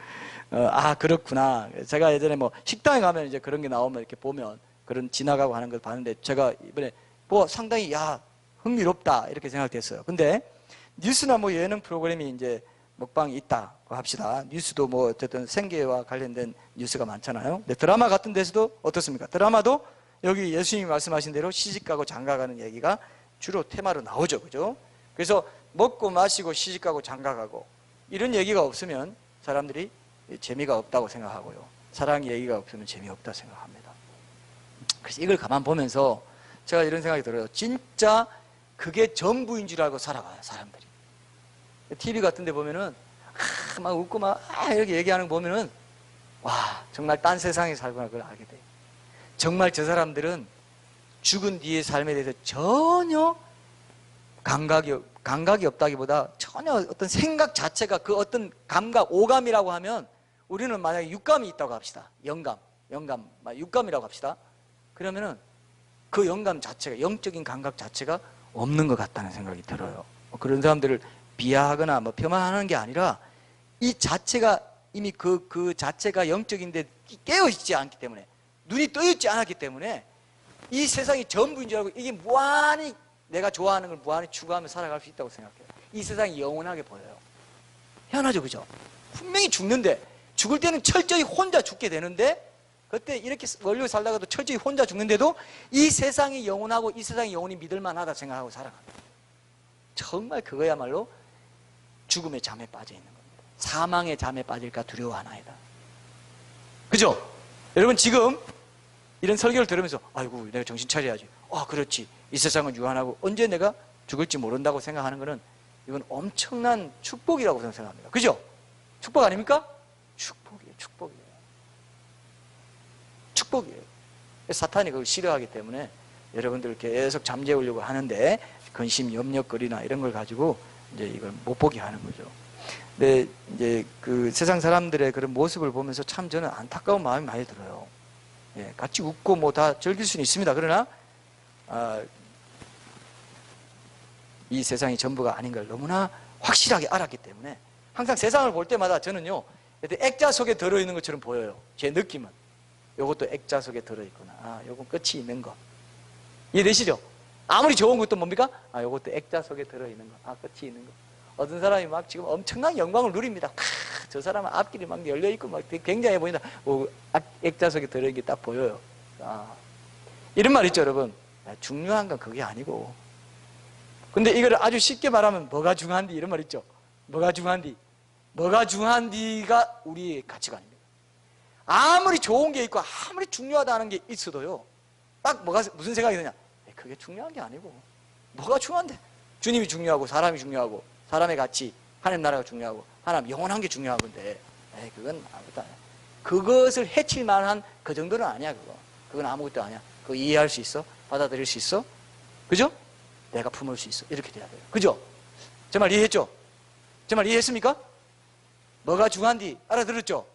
그렇구나. 제가 예전에 뭐 식당에 가면 이제 그런 게 나오면 이렇게 보면 그런 지나가고 하는 걸 봤는데 제가 이번에 상당히 흥미롭다 이렇게 생각됐어요. 근데 뉴스나 뭐 예능 프로그램이 이제 먹방이 있다고 합시다. 뉴스도 뭐 어쨌든 생계와 관련된 뉴스가 많잖아요. 근데 드라마 같은 데서도 어떻습니까? 드라마도 여기 예수님이 말씀하신 대로 시집가고 장가가는 얘기가 주로 테마로 나오죠. 그죠? 그래서 먹고 마시고 시집가고 장가가고 이런 얘기가 없으면 사람들이 재미가 없다고 생각하고요. 사랑 얘기가 없으면 재미없다 생각합니다. 그래서 이걸 가만 보면서 제가 이런 생각이 들어요. 진짜 그게 전부인 줄 알고 살아가요, 사람들이. TV 같은 데 보면은 막 웃고 막 이렇게 얘기하는 거 보면은 와, 정말 딴 세상에 살구나 그걸 알게 돼요. 정말 저 사람들은 죽은 뒤의 삶에 대해서 전혀 감각이 없다기보다 전혀 어떤 생각 자체가 그 어떤 감각, 오감이라고 하면 우리는 만약에 육감이 있다고 합시다. 영감, 육감이라고 합시다. 그러면은 그 영감 자체가, 영적인 감각 자체가 없는 것 같다는 생각이 들어요. 그런 사람들을 비하하거나 폄하하는 게 아니라 이 자체가 이미 그 자체가 영적인데 깨어있지 않기 때문에, 눈이 떠있지 않았기 때문에 이 세상이 전부인 줄 알고 이게 무한히 내가 좋아하는 걸 무한히 추구하며 살아갈 수 있다고 생각해요. 이 세상이 영원하게 보여요. 희한하죠, 그죠? 분명히 죽는데, 죽을 때는 철저히 혼자 죽게 되는데, 그때 이렇게 원로 살다가도 철저히 혼자 죽는데도 이 세상이 영원하고 이 세상이 영원히 믿을만하다 생각하고 살아갑니다. 정말 그거야말로 죽음의 잠에 빠져 있는 겁니다. 사망의 잠에 빠질까 두려워하나이다. 그죠? 여러분 지금 이런 설교를 들으면서 아이고 내가 정신 차려야지. 그렇지. 이 세상은 유한하고 언제 내가 죽을지 모른다고 생각하는 것은 이건 엄청난 축복이라고 생각합니다. 그죠? 축복 아닙니까? 축복이에요. 축복이에요. 사탄이 그걸 싫어하기 때문에 여러분들 계속 잠재우려고 하는데 근심, 염려거리나 이런 걸 가지고 이제 이걸 못 보게 하는 거죠. 근데 이제 그 세상 사람들의 그런 모습을 보면서 참 저는 안타까운 마음이 많이 들어요. 예, 같이 웃고 뭐 다 즐길 수는 있습니다. 그러나 이 세상이 전부가 아닌 걸 너무나 확실하게 알았기 때문에 항상 세상을 볼 때마다 저는요 액자 속에 들어있는 것처럼 보여요. 제 느낌은 요것도 액자 속에 들어있구나. 요건 끝이 있는 거. 이해되시죠? 아무리 좋은 것도 뭡니까? 요것도 액자 속에 들어있는 거. 끝이 있는 거. 어떤 사람이 막 지금 엄청난 영광을 누립니다. 저 사람은 앞길이 막 열려있고 막 굉장해 보인다. 액자 속에 들어있는 게 딱 보여요. 이런 말 있죠, 여러분. 중요한 건 그게 아니고. 근데 이걸 아주 쉽게 말하면 뭐가 중요한디? 이런 말 있죠. 뭐가 중요한디? 뭐가 중요한디가 우리의 가치관입니다. 아무리 좋은 게 있고 아무리 중요하다는 게 있어도요. 딱 무슨 생각이 드냐? 그게 중요한 게 아니고. 뭐가 중요한데? 주님이 중요하고 사람이 중요하고 사람의 가치, 하나님 나라가 중요하고 하나님 영원한 게 중요한 건데 그건 아무것도 아니야. 그것을 해칠 만한 그 정도는 아니야. 그건 아무것도 아니야. 그거 이해할 수 있어? 받아들일 수 있어? 그죠? 내가 품을 수 있어. 이렇게 돼야 돼요. 그죠? 제 말 이해했죠? 제 말 이해했습니까? 뭐가 중요한지 알아들었죠?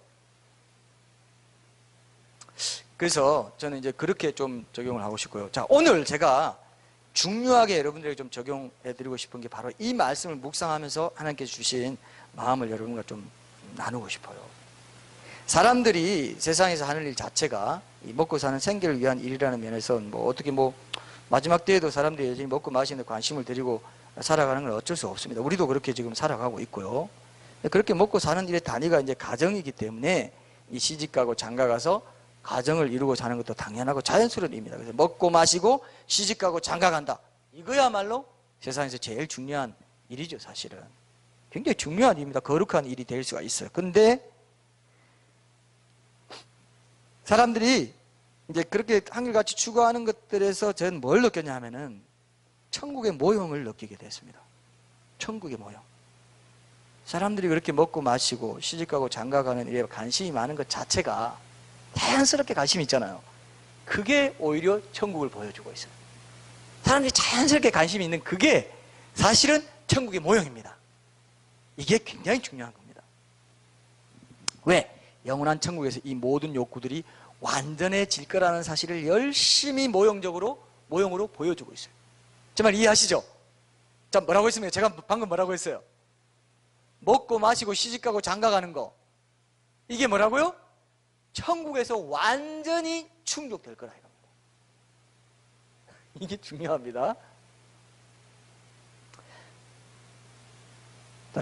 그래서 저는 이제 그렇게 좀 적용을 하고 싶고요. 자, 오늘 제가 중요하게 여러분들에게 좀 적용해드리고 싶은 게 바로 이 말씀을 묵상하면서 하나님께서 주신 마음을 여러분과 좀 나누고 싶어요. 사람들이 세상에서 하는 일 자체가 먹고 사는 생계를 위한 일이라는 면에서 어떻게 마지막 때에도 사람들이 여전히 먹고 마시는 데 관심을 들이고 살아가는 건 어쩔 수 없습니다. 우리도 그렇게 지금 살아가고 있고요. 그렇게 먹고 사는 일의 단위가 이제 가정이기 때문에 이 시집가고 장가가서 가정을 이루고 사는 것도 당연하고 자연스러운 일입니다. 그래서 먹고 마시고 시집가고 장가간다. 이거야말로 세상에서 제일 중요한 일이죠, 사실은. 굉장히 중요한 일입니다. 거룩한 일이 될 수가 있어요. 근데 사람들이 이제 그렇게 한결같이 추구하는 것들에서 저는 뭘 느꼈냐 하면은 천국의 모형을 느끼게 됐습니다. 천국의 모형. 사람들이 그렇게 먹고 마시고 시집가고 장가가는 일에 관심이 많은 것 자체가 자연스럽게 관심이 있잖아요. 그게 오히려 천국을 보여주고 있어요. 사람들이 자연스럽게 관심이 있는 그게 사실은 천국의 모형입니다. 이게 굉장히 중요한 겁니다. 왜? 영원한 천국에서 이 모든 욕구들이 완전해질 거라는 사실을 열심히 모형으로 보여주고 있어요. 제 말 이해하시죠? 자, 뭐라고 했습니까? 제가 방금 뭐라고 했어요? 먹고 마시고 시집가고 장가가는 거, 이게 뭐라고요? 천국에서 완전히 충족될 거라 이겁니다. 이게 중요합니다.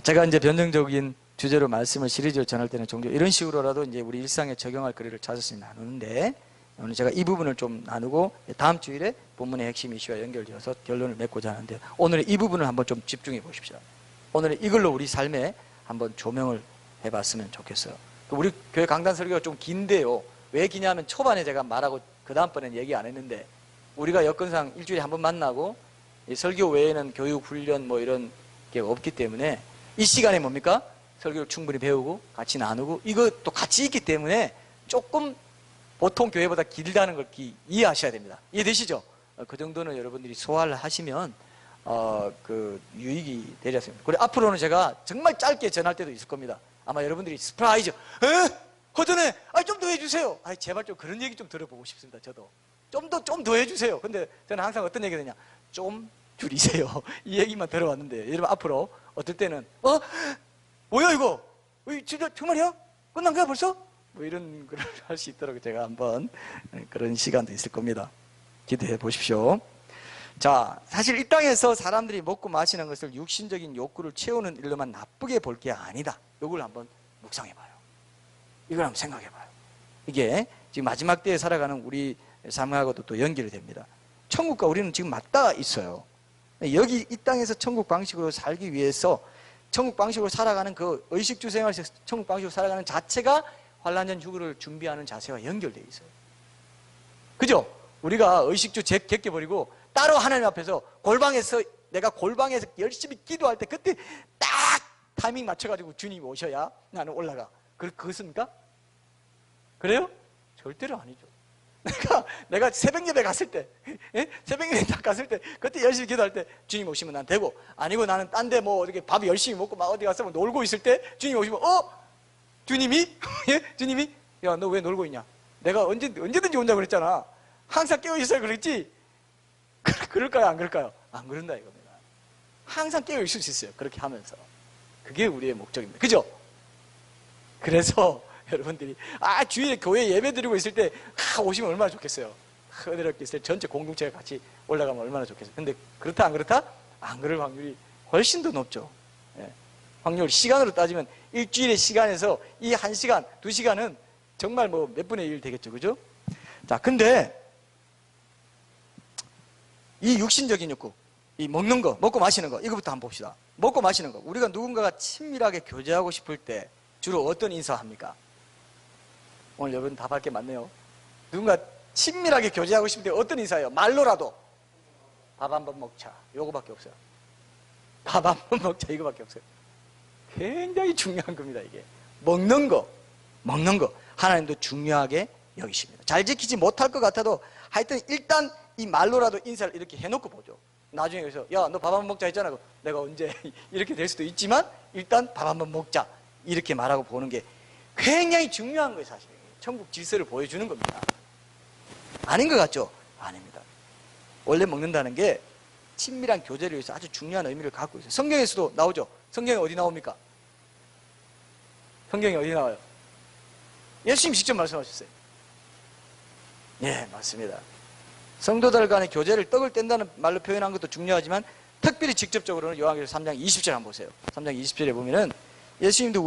제가 이제 변정적인 주제로 말씀을 시리즈로 전할 때는 종종 이런 식으로라도 이제 우리 일상에 적용할 거리를 찾았으면 나누는데, 오늘 제가 이 부분을 좀 나누고 다음 주일에 본문의 핵심 이슈와 연결되어서 결론을 맺고자 하는데, 오늘의 이 부분을 한번 좀 집중해 보십시오. 오늘 이걸로 우리 삶에 한번 조명을 해봤으면 좋겠어요. 우리 교회 강단 설교가 좀 긴데요. 왜 기냐면 초반에 제가 말하고 그 다음번에는 얘기 안 했는데, 우리가 여건상 일주일에 한 번 만나고 이 설교 외에는 교육, 훈련 뭐 이런 게 없기 때문에 이 시간에 뭡니까? 설교를 충분히 배우고 같이 나누고 이것도 같이 있기 때문에 조금 보통 교회보다 길다는 걸 이해하셔야 됩니다. 이해되시죠? 그 정도는 여러분들이 소화를 하시면 그 유익이 되지 않습니까? 그리고 앞으로는 제가 정말 짧게 전할 때도 있을 겁니다. 아마 여러분들이 스프라이즈, 허전해, 좀 더 해주세요. 제발 좀 그런 얘기 좀 들어보고 싶습니다. 저도 좀 더 해주세요. 근데 저는 항상 어떤 얘기가 되냐, 좀 줄이세요. 이 얘기만 들어왔는데, 여러분 앞으로 어떨 때는 뭐야 이거? 진짜 정말이야? 끝난 거야 벌써? 뭐 이런 걸 할 수 있도록 제가 한번 그런 시간도 있을 겁니다. 기대해 보십시오. 자, 사실 이 땅에서 사람들이 먹고 마시는 것을 육신적인 욕구를 채우는 일로만 나쁘게 볼 게 아니다. 이걸 한번 묵상해 봐요. 이걸 한번 생각해 봐요. 이게 지금 마지막 때에 살아가는 우리 삶하고도 또 연결이 됩니다. 천국과 우리는 지금 맞닿아 있어요. 여기 이 땅에서 천국 방식으로 살기 위해서 천국 방식으로 살아가는 그 의식주 생활에서 천국 방식으로 살아가는 자체가 환란전 휴거를 준비하는 자세와 연결되어 있어요. 그죠? 우리가 의식주 겪어버리고 따로 하나님 앞에서 내가 골방에서 열심히 기도할 때 그때 딱 타이밍 맞춰가지고 주님이 오셔야 나는 올라가. 그렇습니까? 그래요? 절대로 아니죠. 내가 새벽 예배 갔을 때, 새벽 예배 딱 갔을 때, 그때 열심히 기도할 때 주님 오시면 난 되고, 아니고 나는 딴 데 뭐 이렇게 밥 열심히 먹고 막 어디 가서 놀고 있을 때 주님 오시면, 주님이? 주님이? 야, 너 왜 놀고 있냐? 내가 언제든지 온다고 그랬잖아. 항상 깨어있어야 그랬지? 그럴까요? 안 그럴까요? 안 그런다 이겁니다. 항상 깨어있을 수 있어요. 그렇게 하면서. 그게 우리의 목적입니다. 그죠? 그래서 여러분들이 주일에 교회 예배 드리고 있을 때 오시면 얼마나 좋겠어요. 은혜롭게 있을 때 전체 공동체가 같이 올라가면 얼마나 좋겠어요. 근데 그렇다 안 그렇다? 안 그럴 확률이 훨씬 더 높죠. 확률 시간으로 따지면 일주일의 시간에서 이 1시간, 2시간은 정말 뭐 몇 분의 1 되겠죠. 그죠? 자, 근데 이 육신적인 욕구, 이 먹는 거, 먹고 마시는 거, 이거부터 한번 봅시다. 먹고 마시는 거. 우리가 누군가가 친밀하게 교제하고 싶을 때 주로 어떤 인사합니까? 오늘 여러분 답할 게 많네요. 누군가 친밀하게 교제하고 싶을 때 어떤 인사예요? 말로라도 밥 한번 먹자. 요거밖에 없어요. 밥 한번 먹자. 이거밖에 없어요. 굉장히 중요한 겁니다. 이게 먹는 거 하나님도 중요하게 여기십니다. 잘 지키지 못할 것 같아도 하여튼 일단 이 말로라도 인사를 이렇게 해놓고 보죠. 나중에 그래서 야, 너 밥 한번 먹자 했잖아. 내가 언제 이렇게 될 수도 있지만 일단 밥 한번 먹자 이렇게 말하고 보는 게 굉장히 중요한 거예요. 사실 천국 질서를 보여주는 겁니다. 아닌 것 같죠? 아닙니다. 원래 먹는다는 게 친밀한 교제를 위해서 아주 중요한 의미를 갖고 있어요. 성경에서도 나오죠. 성경에 어디 나옵니까? 성경에 어디 나와요? 예수님 직접 말씀하셨어요. 예, 맞습니다. 성도들 간의 교제를 떡을 뗀다는 말로 표현한 것도 중요하지만 특별히 직접적으로는 요한계시록 3장 20절 한번 보세요. 3장 20절에 보면은 예수님도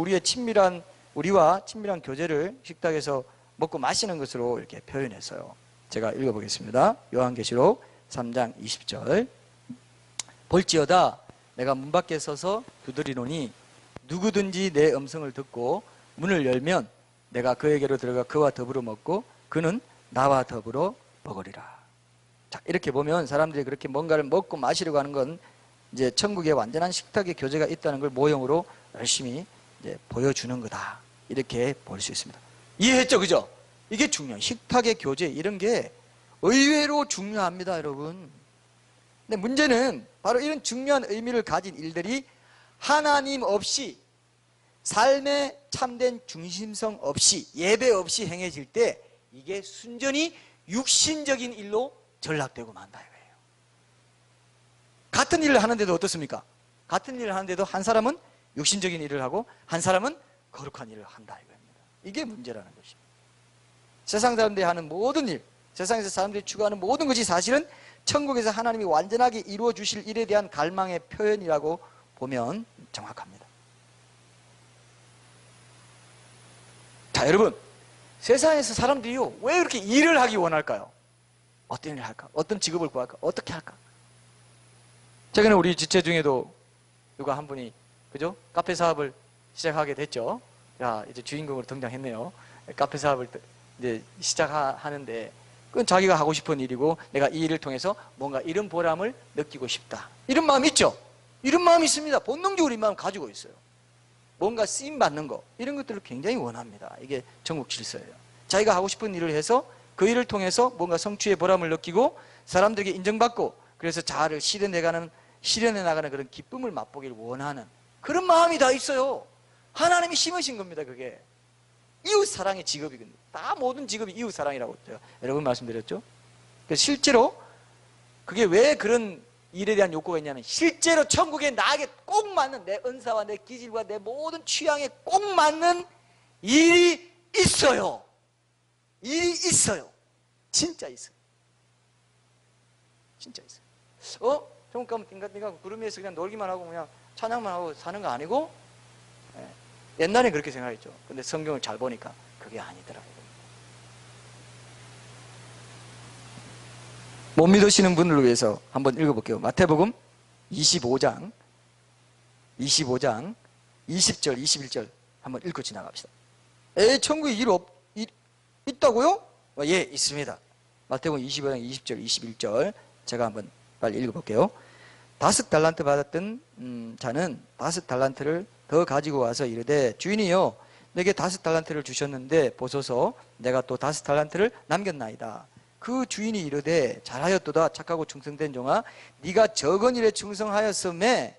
우리와 친밀한 교제를 식탁에서 먹고 마시는 것으로 이렇게 표현했어요. 제가 읽어보겠습니다. 요한계시록 3장 20절. 볼지어다 내가 문 밖에 서서 두드리노니 누구든지 내 음성을 듣고 문을 열면 내가 그에게로 들어가 그와 더불어 먹고 그는 나와 더불어 먹으리라. 자, 이렇게 보면 사람들이 그렇게 뭔가를 먹고 마시려고 하는 건 이제 천국의 완전한 식탁의 교제가 있다는 걸 모형으로 열심히 이제 보여주는 거다. 이렇게 볼 수 있습니다. 이해했죠? 그죠? 이게 중요해요. 식탁의 교제 이런 게 의외로 중요합니다, 여러분. 근데 문제는 바로 이런 중요한 의미를 가진 일들이 하나님 없이 삶의 참된 중심성 없이 예배 없이 행해질 때 이게 순전히 육신적인 일로 전락되고 만다 이거예요. 같은 일을 하는데도 어떻습니까? 같은 일을 하는데도 한 사람은 육신적인 일을 하고 한 사람은 거룩한 일을 한다 이겁니다. 이게 문제라는 것입니다. 세상 사람들이 하는 모든 일, 세상에서 사람들이 추구하는 모든 것이 사실은 천국에서 하나님이 완전하게 이루어 주실 일에 대한 갈망의 표현이라고 보면 정확합니다. 자, 여러분, 세상에서 사람들이요, 왜 그렇게 일을 하기 원할까요? 어떤 일을 할까? 어떤 직업을 구할까? 어떻게 할까? 최근에 우리 지체 중에도 누가 한 분이, 그죠? 카페 사업을 시작하게 됐죠. 야, 이제 주인공으로 등장했네요. 카페 사업을 이제 시작하는데, 그건 자기가 하고 싶은 일이고, 내가 이 일을 통해서 뭔가 이런 보람을 느끼고 싶다. 이런 마음이 있죠? 이런 마음이 있습니다. 본능적으로 이 마음 가지고 있어요. 뭔가 쓰임 받는 거, 이런 것들을 굉장히 원합니다. 이게 전국 질서예요. 자기가 하고 싶은 일을 해서 그 일을 통해서 뭔가 성취의 보람을 느끼고 사람들에게 인정받고, 그래서 자아를 실현해 나가는 그런 기쁨을 맛보길 원하는 그런 마음이 다 있어요. 하나님이 심으신 겁니다. 그게 이웃사랑의 직업이거든요. 다 모든 직업이 이웃사랑이라고 제가 여러 번 말씀드렸죠. 그래서 실제로 그게 왜 그런 일에 대한 욕구가 있냐면, 실제로 천국에 나에게 꼭 맞는, 내 은사와 내 기질과 내 모든 취향에 꼭 맞는 일이 있어요. 일이 있어요. 진짜 있어요. 진짜 있어요. 천국 가면 띵가띵가 구름 위에서 그냥 놀기만 하고 그냥 찬양만 하고 사는 거 아니고, 옛날에 그렇게 생각했죠. 근데 성경을 잘 보니까 그게 아니더라고요. 못 믿으시는 분들을 위해서 한번 읽어볼게요. 마태복음 25장 20절 21절 한번 읽고 지나갑시다. 천국에 있다고요? 예, 있습니다. 마태복음 25장 20절 21절 제가 한번 빨리 읽어볼게요. 5달란트 받았던 자는 5달란트를 더 가지고 와서 이르되, 주인이여, 내게 5달란트를 주셨는데 보소서, 내가 또 5달란트를 남겼나이다. 그 주인이 이르되, 잘하였도다 착하고 충성된 종아, 네가 적은 일에 충성하였음에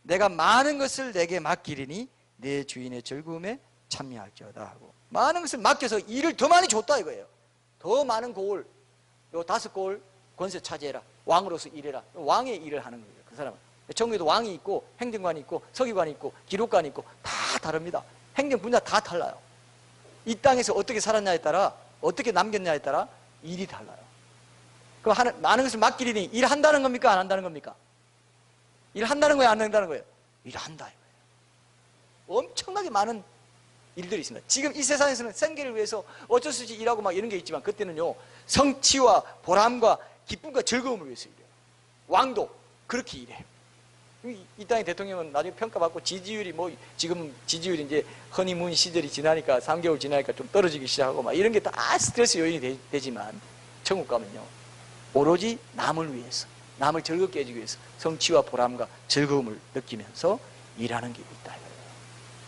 내가 많은 것을 내게 맡기리니 내 주인의 즐거움에 참여할지어다 하고, 많은 것을 맡겨서 일을 더 많이 줬다 이거예요. 더 많은 고을, 요 5고을 권세 차지해라. 왕으로서 일해라. 왕의 일을 하는 거예요. 그 사람은. 천국에도 왕이 있고 행정관이 있고 서기관이 있고 기록관이 있고 다 다릅니다. 행정 분야 다 달라요. 이 땅에서 어떻게 살았냐에 따라, 어떻게 남겼냐에 따라 일이 달라요. 그럼 많은 것을 맡기리니 일한다는 겁니까? 안 한다는 겁니까? 일한다는 거예요? 안 한다는 거예요? 일한다 이거예요. 엄청나게 많은 일들이 있습니다. 지금 이 세상에서는 생계를 위해서 어쩔 수 없이 일하고 막 이런 게 있지만, 그때는요, 성취와 보람과 기쁨과 즐거움을 위해서 일해요. 왕도 그렇게 일해요. 이 땅의 대통령은 나중에 평가받고 지지율이 지금 지지율이 이제 허니문 시절이 지나니까 3개월 지나니까 좀 떨어지기 시작하고 막 이런 게 다 스트레스 요인이 되지만, 천국 가면요, 오로지 남을 위해서, 남을 즐겁게 해주기 위해서 성취와 보람과 즐거움을 느끼면서 일하는 게 있다.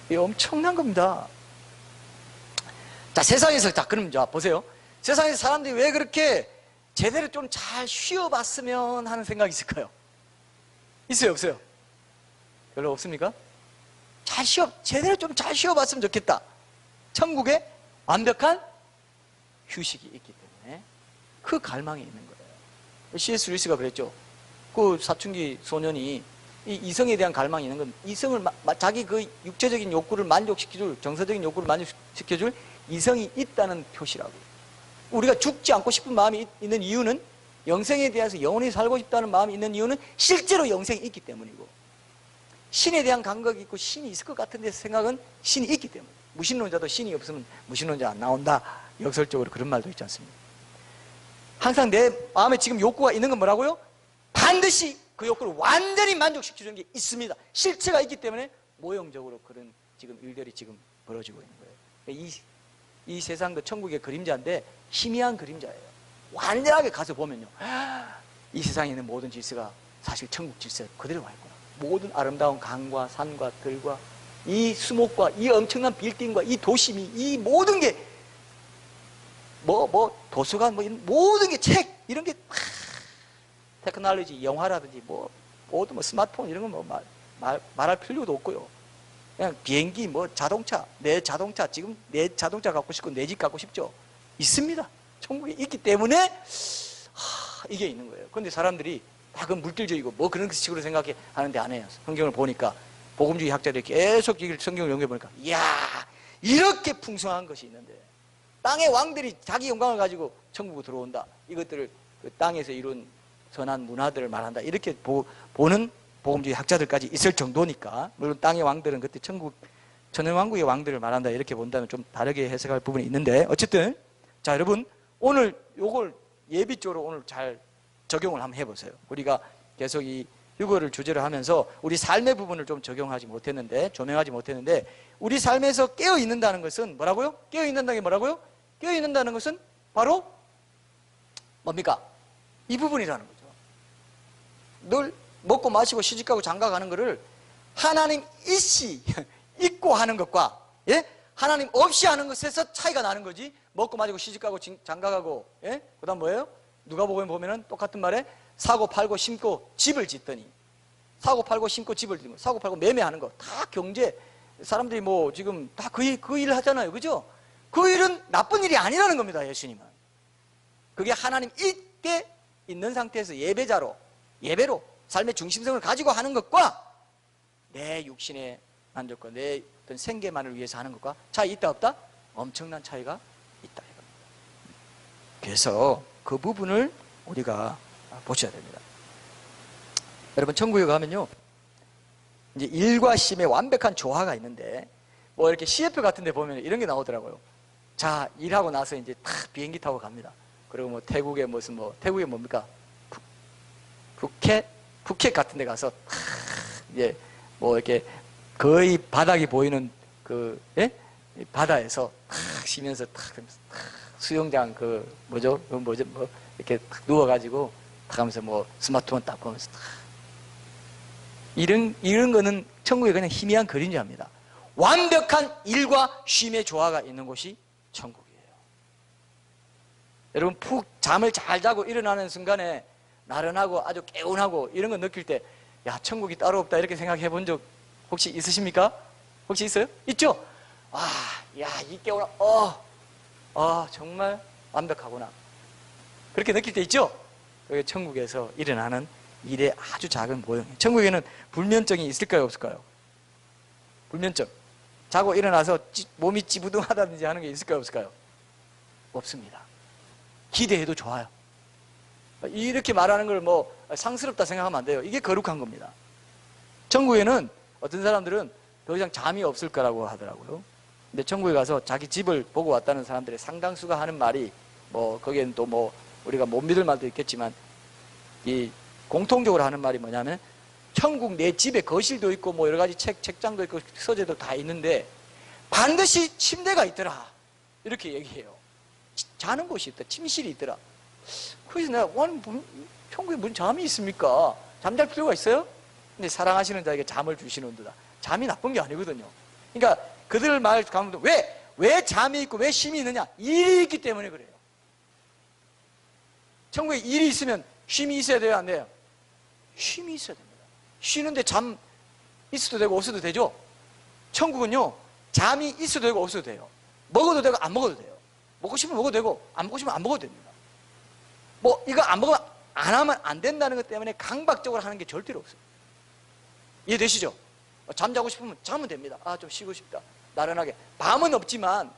이게 엄청난 겁니다. 자, 세상에서, 그럼 보세요. 세상에서 사람들이 왜 그렇게 제대로 좀 잘 쉬어봤으면 하는 생각이 있을까요? 있어요, 없어요? 별로 없습니까? 제대로 좀 잘 쉬어봤으면 좋겠다. 천국에 완벽한 휴식이 있기 때문에 그 갈망이 있는 거예요. C.S. 루이스가 그랬죠. 그 사춘기 소년이 이 이성에 대한 갈망이 있는 건, 이성을 자기 그 육체적인 욕구를 만족시켜줄, 정서적인 욕구를 만족시켜줄 이성이 있다는 표시라고. 우리가 죽지 않고 싶은 마음이 있는 이유는, 영생에 대해서 영원히 살고 싶다는 마음이 있는 이유는 실제로 영생이 있기 때문이고, 신에 대한 감각이 있고 신이 있을 것 같은 데 생각은 신이 있기 때문에. 무신론자도 신이 없으면 무신론자 안 나온다, 역설적으로 그런 말도 있지 않습니까? 항상 내 마음에 지금 욕구가 있는 건 뭐라고요? 반드시 그 욕구를 완전히 만족시키는 게 있습니다. 실체가 있기 때문에 모형적으로 그런 지금 일들이 지금 벌어지고 있는 거예요. 이 세상도 천국의 그림자인데 희미한 그림자예요. 완전하게 가서 보면요, 이 세상에 있는 모든 질서가 사실 천국 질서에 그대로 와 있구나. 모든 아름다운 강과 산과 들과 이 수목과 이 엄청난 빌딩과 이 도심이, 이 모든 게 도서관 모든 게 책 이런 게 테크놀로지, 영화라든지 모든 스마트폰 이런 건 말할 필요도 없고요. 그냥 비행기, 자동차, 지금 내 자동차 갖고 싶고 내 집 갖고 싶죠? 있습니다. 천국에 있기 때문에 이게 있는 거예요. 그런데 사람들이 다 그건 물질적이고 그런 식으로 생각해 하는데 안 해요. 성경을 보니까, 복음주의 학자들이 계속 성경을 연구해 보니까, 이야, 이렇게 풍성한 것이 있는데 땅의 왕들이 자기 영광을 가지고 천국으로 들어온다. 이것들을 그 땅에서 이룬 선한 문화들을 말한다. 이렇게 보는 복음주의 학자들까지 있을 정도니까, 물론 땅의 왕들은 그때 천국 천연왕국의 왕들을 말한다 이렇게 본다면 좀 다르게 해석할 부분이 있는데, 어쨌든 자 여러분, 오늘 요걸 예비 쪽으로 오늘 잘 적용을 한번 해보세요. 우리가 계속 이 휴거를 주제로 하면서 우리 삶의 부분을 좀 적용하지 못했는데, 조명하지 못했는데, 우리 삶에서 깨어있는다는 것은 뭐라고요? 깨어있는다는 게 뭐라고요? 깨어있는다는 것은 바로 뭡니까? 이 부분이라는 거죠. 늘 먹고 마시고 시집가고 장가가는 거를 하나님 있이 있고 하는 것과, 예? 하나님 없이 하는 것에서 차이가 나는 거지. 먹고 마시고 시집가고 장가가고, 예? 그 다음 뭐예요? 누가복음에 보면은 똑같은 말에 사고 팔고 심고 집을 짓더니, 사고 팔고 심고 집을 짓는 거, 사고 팔고 매매하는 거 다 경제, 사람들이 뭐 지금 다 그 일 하잖아요. 그죠? 그 일은 나쁜 일이 아니라는 겁니다. 예수님은 그게 하나님 있게 있는 상태에서 예배로 삶의 중심성을 가지고 하는 것과 내 육신의 만족과 내 어떤 생계만을 위해서 하는 것과 차이 있다 없다? 엄청난 차이가 있다 이겁니다. 그래서 그 부분을 우리가 보셔야 됩니다. 여러분, 천국에 가면요, 이제 일과 쉼의 완벽한 조화가 있는데, 뭐 이렇게 CF 같은 데 보면 이런 게 나오더라고요. 자, 일하고 나서 이제 탁 비행기 타고 갑니다. 그리고 뭐 태국에 무슨 뭐, 태국에 뭡니까? 푸켓 같은 데 가서 탁 이제 뭐 이렇게 거의 바닥이 보이는 그, 예? 바다에서 탁 쉬면서 탁 수영장 뭐 이렇게 탁 누워가지고 탁 하면서 뭐 스마트폰 딱 보면서 탁. 이런 거는 천국에 그냥 희미한 그림자입니다. 완벽한 일과 쉼의 조화가 있는 곳이 천국이에요. 여러분, 푹 잠을 잘 자고 일어나는 순간에 나른하고 아주 개운하고 이런 거 느낄 때, 야, 천국이 따로 없다 이렇게 생각해 본 적 혹시 있으십니까? 혹시 있어요? 있죠? 야, 이 개운함, 정말 완벽하구나. 그렇게 느낄 때 있죠? 그게 천국에서 일어나는 일의 아주 작은 모형이에요. 천국에는 불면증이 있을까요? 없을까요? 불면증. 자고 일어나서 몸이 찌부둥하다든지 하는 게 있을까요? 없을까요? 없습니다. 기대해도 좋아요. 이렇게 말하는 걸 뭐 상스럽다 생각하면 안 돼요. 이게 거룩한 겁니다. 천국에는 어떤 사람들은 더 이상 잠이 없을 거라고 하더라고요. 근데 천국에 가서 자기 집을 보고 왔다는 사람들의 상당수가 하는 말이, 뭐 거기에는 또 뭐 우리가 못 믿을 말도 있겠지만, 이 공통적으로 하는 말이 뭐냐면, 천국 내 집에 거실도 있고 뭐 여러 가지 책장도 있고 서재도 다 있는데 반드시 침대가 있더라 이렇게 얘기해요. 자는 곳이 있다, 침실이 있더라. 그래서 내가 천국에 무슨 잠이 있습니까? 잠잘 필요가 있어요? 근데 사랑하시는 자에게 잠을 주시는도다. 잠이 나쁜 게 아니거든요. 그러니까 그들 말 가운데 왜 잠이 있고 왜 쉼이 있느냐? 일이 있기 때문에 그래요. 천국에 일이 있으면 쉼이 있어야 돼요, 안 돼요? 쉼이 있어야 됩니다. 쉬는데 잠 있어도 되고 없어도 되죠? 천국은요, 잠이 있어도 되고 없어도 돼요. 먹어도 되고 안 먹어도 돼요. 먹고 싶으면 먹어도 되고 안 먹고 싶으면 안 먹어도 됩니다. 뭐 이거 안 먹으면 안 하면 안 된다는 것 때문에 강박적으로 하는 게 절대로 없어요. 이해되시죠? 잠자고 싶으면 자면 됩니다. 좀 쉬고 싶다, 나른하게. 밤은 없지만,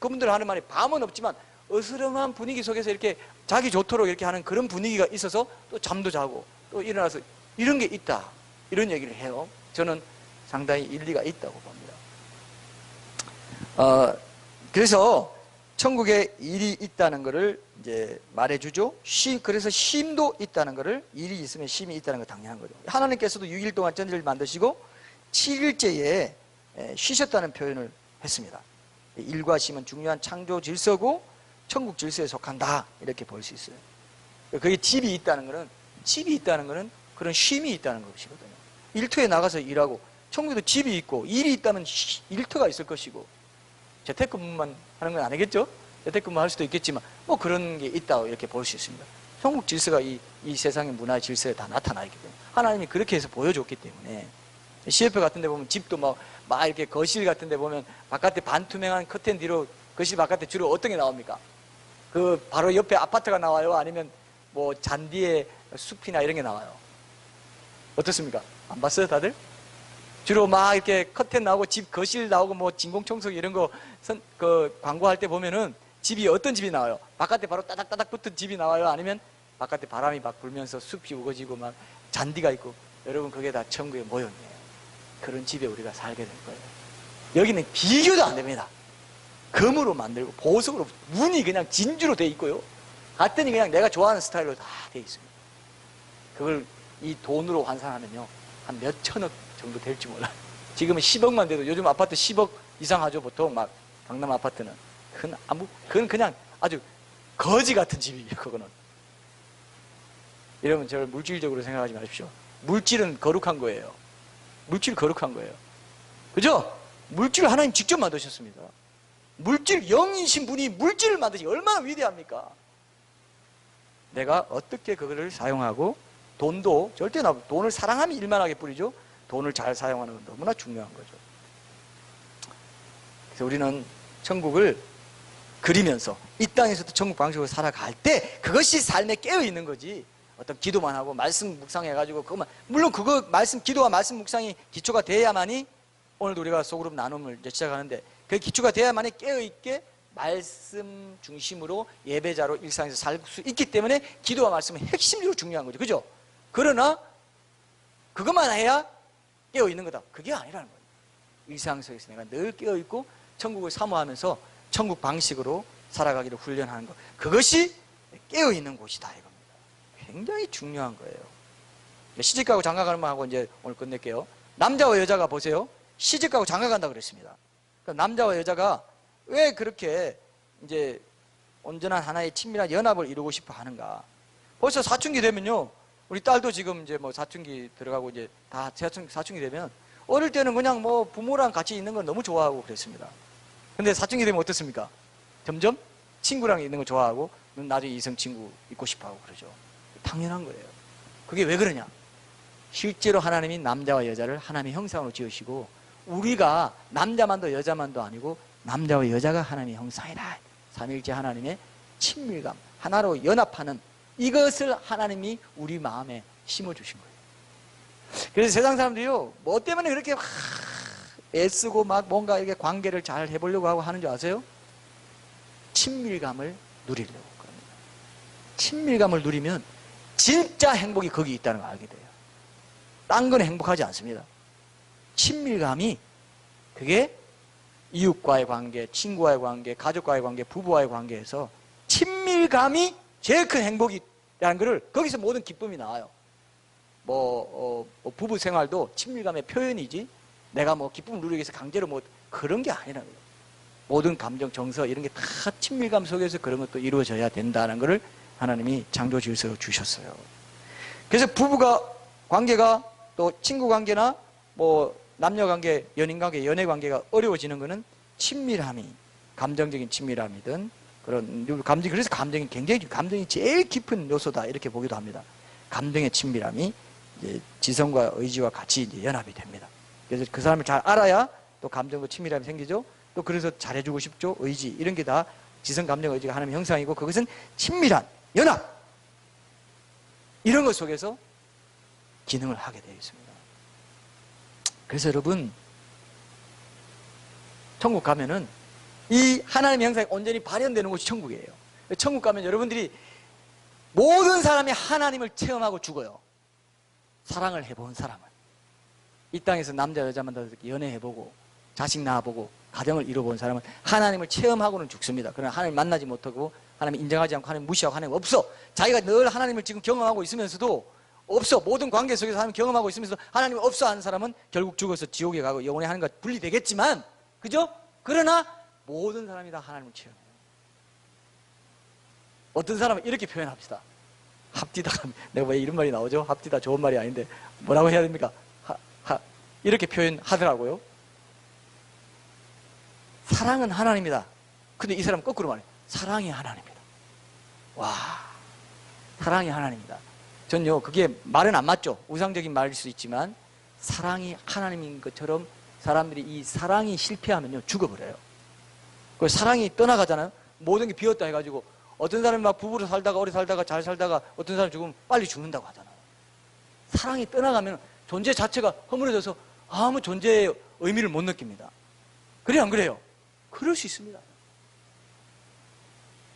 그분들 하는 말이 밤은 없지만 어스름한 분위기 속에서 이렇게 자기 좋도록 이렇게 하는 그런 분위기가 있어서 또 잠도 자고 또 일어나서 이런 게 있다, 이런 얘기를 해요. 저는 상당히 일리가 있다고 봅니다. 그래서 천국에 일이 있다는 것을 이제 말해주죠. 그래서 쉼도 있다는 것을, 일이 있으면 쉼이 있다는 거 당연한 거죠. 하나님께서도 6일 동안 전지를 만드시고 7일째에 쉬셨다는 표현을 했습니다. 일과 쉼은 중요한 창조 질서고 천국 질서에 속한다 이렇게 볼 수 있어요. 그게 집이 있다는 것은 그런 쉼이 있다는 것이거든요. 일터에 나가서 일하고, 천국에도 집이 있고 일이 있다면 일터가 있을 것이고, 재택근무만 하는 건 아니겠죠? 재택근무 할 수도 있겠지만 뭐 그런 게 있다고 이렇게 볼 수 있습니다. 천국 질서가 이 세상의 문화의 질서에 다 나타나 있기 때문에 하나님이 그렇게 해서 보여줬기 때문에, CF 같은 데 보면 집도 막 이렇게 거실 같은 데 보면 바깥에 반투명한 커튼 뒤로 거실 바깥에 주로 어떤 게 나옵니까? 그 바로 옆에 아파트가 나와요? 아니면 뭐 잔디에 숲이나 이런 게 나와요? 어떻습니까? 안 봤어요, 다들? 주로 막 이렇게 커튼 나오고 집 거실 나오고 뭐 진공청소기 이런 거 광고할 때 보면은 집이 어떤 집이 나와요? 바깥에 바로 따닥따닥 붙은 집이 나와요? 아니면 바깥에 바람이 막 불면서 숲이 우거지고 막 잔디가 있고? 여러분, 그게 다 천국의 모형이에요. 그런 집에 우리가 살게 될 거예요. 여기는 비교도 안 됩니다. 금으로 만들고 보석으로 문이 그냥 진주로 돼 있고요. 갔더니 그냥 내가 좋아하는 스타일로 다 돼 있습니다. 그걸 이 돈으로 환산하면요, 한 몇 천억 정도 될지 몰라요. 지금은 10억만 돼도, 요즘 아파트 10억 이상 하죠. 보통 막 강남 아파트는. 그건 그냥 아주 거지 같은 집이에요. 그거는. 여러분, 저를 물질적으로 생각하지 마십시오. 물질은 거룩한 거예요. 물질 거룩한 거예요. 그죠? 물질을 하나님 직접 만드셨습니다. 물질, 영이신 분이 물질을 만드시 얼마나 위대합니까? 내가 어떻게 그거를 사용하고, 돈도 절대 돈을 사랑하면 일만하게 뿌리죠. 돈을 잘 사용하는 건 너무나 중요한 거죠. 그래서 우리는 천국을 그리면서 이 땅에서도 천국 방식으로 살아갈 때 그것이 삶에 깨어 있는 거지. 어떤 기도만 하고 말씀 묵상해가지고 그것만, 물론 그거 말씀, 기도와 말씀 묵상이 기초가 돼야만이, 오늘도 우리가 소그룹 나눔을 이제 시작하는데 그 기초가 돼야만이 깨어있게 말씀 중심으로 예배자로 일상에서 살 수 있기 때문에 기도와 말씀은 핵심적으로 중요한 거죠. 그죠? 그러나 그것만 해야 깨어있는 거다. 그게 아니라는 거예요. 일상 속에서 내가 늘 깨어있고 천국을 사모하면서 천국 방식으로 살아가기를 훈련하는 것, 그것이 깨어있는 곳이다 이겁니다. 굉장히 중요한 거예요. 시집가고 장가가는 하고 이제 오늘 끝낼게요. 남자와 여자가 보세요. 시집가고 장가간다 그랬습니다. 그러니까 남자와 여자가 왜 그렇게 이제 온전한 하나의 친밀한 연합을 이루고 싶어 하는가? 벌써 사춘기 되면요, 우리 딸도 지금 이제 뭐 사춘기 들어가고 이제 다 사춘기 되면, 어릴 때는 그냥 뭐 부모랑 같이 있는 걸 너무 좋아하고 그랬습니다. 근데 사춘기 되면 어떻습니까? 점점 친구랑 있는 거 좋아하고 나중에 이성 친구 있고 싶어 하고 그러죠. 당연한 거예요. 그게 왜 그러냐? 실제로 하나님이 남자와 여자를 하나님의 형상으로 지으시고, 우리가 남자만도 여자만도 아니고 남자와 여자가 하나님의 형상이다. 삼위일체 하나님의 친밀감, 하나로 연합하는 이것을 하나님이 우리 마음에 심어주신 거예요. 그래서 세상 사람들이요, 뭐 때문에 그렇게 애쓰고 막 뭔가 이렇게 관계를 잘 해보려고 하고 하는 줄 아세요? 친밀감을 누리려고 합니다. 친밀감을 누리면 진짜 행복이 거기 있다는 걸 알게 돼요. 딴 건 행복하지 않습니다. 친밀감이, 그게 이웃과의 관계, 친구와의 관계, 가족과의 관계, 부부와의 관계에서 친밀감이 제일 큰 행복이라는 것을, 거기서 모든 기쁨이 나와요. 부부 생활도 친밀감의 표현이지, 내가 뭐 기쁨을 누리기 위해서 강제로 뭐 그런 게 아니라는 거예요. 모든 감정, 정서 이런 게 다 친밀감 속에서 그런 것도 이루어져야 된다는 것을 하나님이 창조 질서로 주셨어요. 그래서 부부가 관계가, 또 친구 관계나 뭐 남녀 관계, 연인 관계, 연애 관계가 어려워지는 것은 친밀함이, 감정적인 친밀함이든 그런 감정, 그래서 감정이 굉장히, 감정이 제일 깊은 요소다 이렇게 보기도 합니다. 감정의 친밀함이 이제 지성과 의지와 같이 이제 연합이 됩니다. 그래서 그 사람을 잘 알아야 또 감정과 친밀함이 생기죠. 또 그래서 잘해주고 싶죠. 의지, 이런 게 다 지성, 감정, 의지가 하나님의 형상이고, 그것은 친밀한 연합, 이런 것 속에서 기능을 하게 되어 있습니다. 그래서 여러분, 천국 가면은 이 하나님의 형상이 온전히 발현되는 곳이 천국이에요. 천국 가면 여러분들이 모든 사람이 하나님을 체험하고 죽어요. 사랑을 해본 사람은. 이 땅에서 남자 여자만 연애해보고 자식 낳아보고 가정을 이뤄본 사람은 하나님을 체험하고는 죽습니다. 그러나 하나님 만나지 못하고 하나님 인정하지 않고 하나님 무시하고 하나님 없어. 자기가 늘 하나님을 지금 경험하고 있으면서도 없어. 모든 관계 속에서 하나님 경험하고 있으면서 하나님 없어 하는 사람은 결국 죽어서 지옥에 가고 영원히 하는 것 분리되겠지만, 그죠? 그러나 모든 사람이 다 하나님을 체험해요. 어떤 사람은 이렇게 표현합시다. 합디다. 내가 왜 이런 말이 나오죠? 합디다 좋은 말이 아닌데 뭐라고 해야 됩니까? 이렇게 표현하더라고요. 사랑은 하나님이다. 근데 이 사람은 거꾸로 말해요. 사랑이 하나님이다. 와, 사랑이 하나님이다. 전요, 그게 말은 안 맞죠. 우상적인 말일 수 있지만 사랑이 하나님인 것처럼 사람들이 이 사랑이 실패하면요, 죽어버려요. 그 사랑이 떠나가잖아요. 모든 게 비었다 해가지고 어떤 사람이 막 부부로 살다가 오래 살다가 잘 살다가 어떤 사람 죽으면 빨리 죽는다고 하잖아요. 사랑이 떠나가면 존재 자체가 허물어져서 아무 존재의 의미를 못 느낍니다. 그래요, 안 그래요? 그럴 수 있습니다.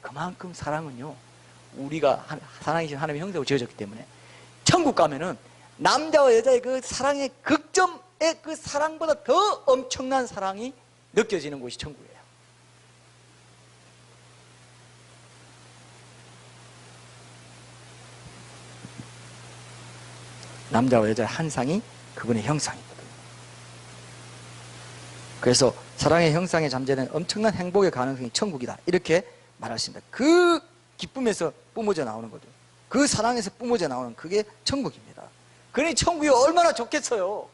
그만큼 사랑은요, 우리가 사랑이신 하나님의 형상으로 지어졌기 때문에 천국 가면은 남자와 여자의 그 사랑의 극점의 그 사랑보다 더 엄청난 사랑이 느껴지는 곳이 천국이에요. 남자와 여자의 한 쌍이 그분의 형상이거든요. 그래서 사랑의 형상에 잠재된 엄청난 행복의 가능성이 천국이다, 이렇게 말하십니다. 그 기쁨에서 뿜어져 나오는 거죠. 그 사랑에서 뿜어져 나오는 그게 천국입니다. 그러니 천국이 얼마나 좋겠어요.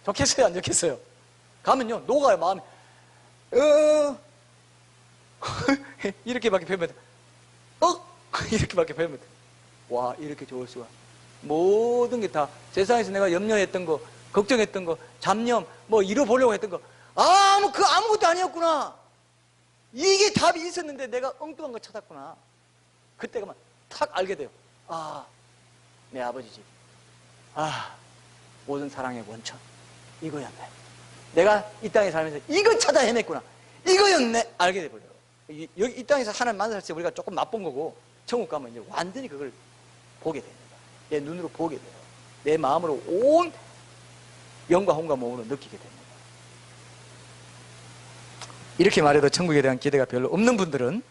좋겠어요, 안 좋겠어요? 가면요, 녹아요, 마음이. 이렇게밖에 표현못 해. 이렇게밖에 표현못 해. 와, 이렇게 좋을 수가. 모든 게 다 세상에서 내가 염려했던 거, 걱정했던 거, 잡념, 뭐 이뤄보려고 했던 거, 아무것도 아니었구나. 이게 답이 있었는데 내가 엉뚱한 거 찾았구나. 그때가 막 탁 알게 돼요. 내 아버지 집. 모든 사랑의 원천. 이거였네. 내가 이 땅에 살면서 이거 찾아 헤맸구나. 이거였네. 알게 돼버려요. 여기 이 땅에서 하나님 만났을 때 우리가 조금 나쁜 거고, 천국 가면 이제 완전히 그걸 보게 됩니다. 내 눈으로 보게 돼요. 내 마음으로 온 영과 혼과 몸으로 느끼게 됩니다. 이렇게 말해도 천국에 대한 기대가 별로 없는 분들은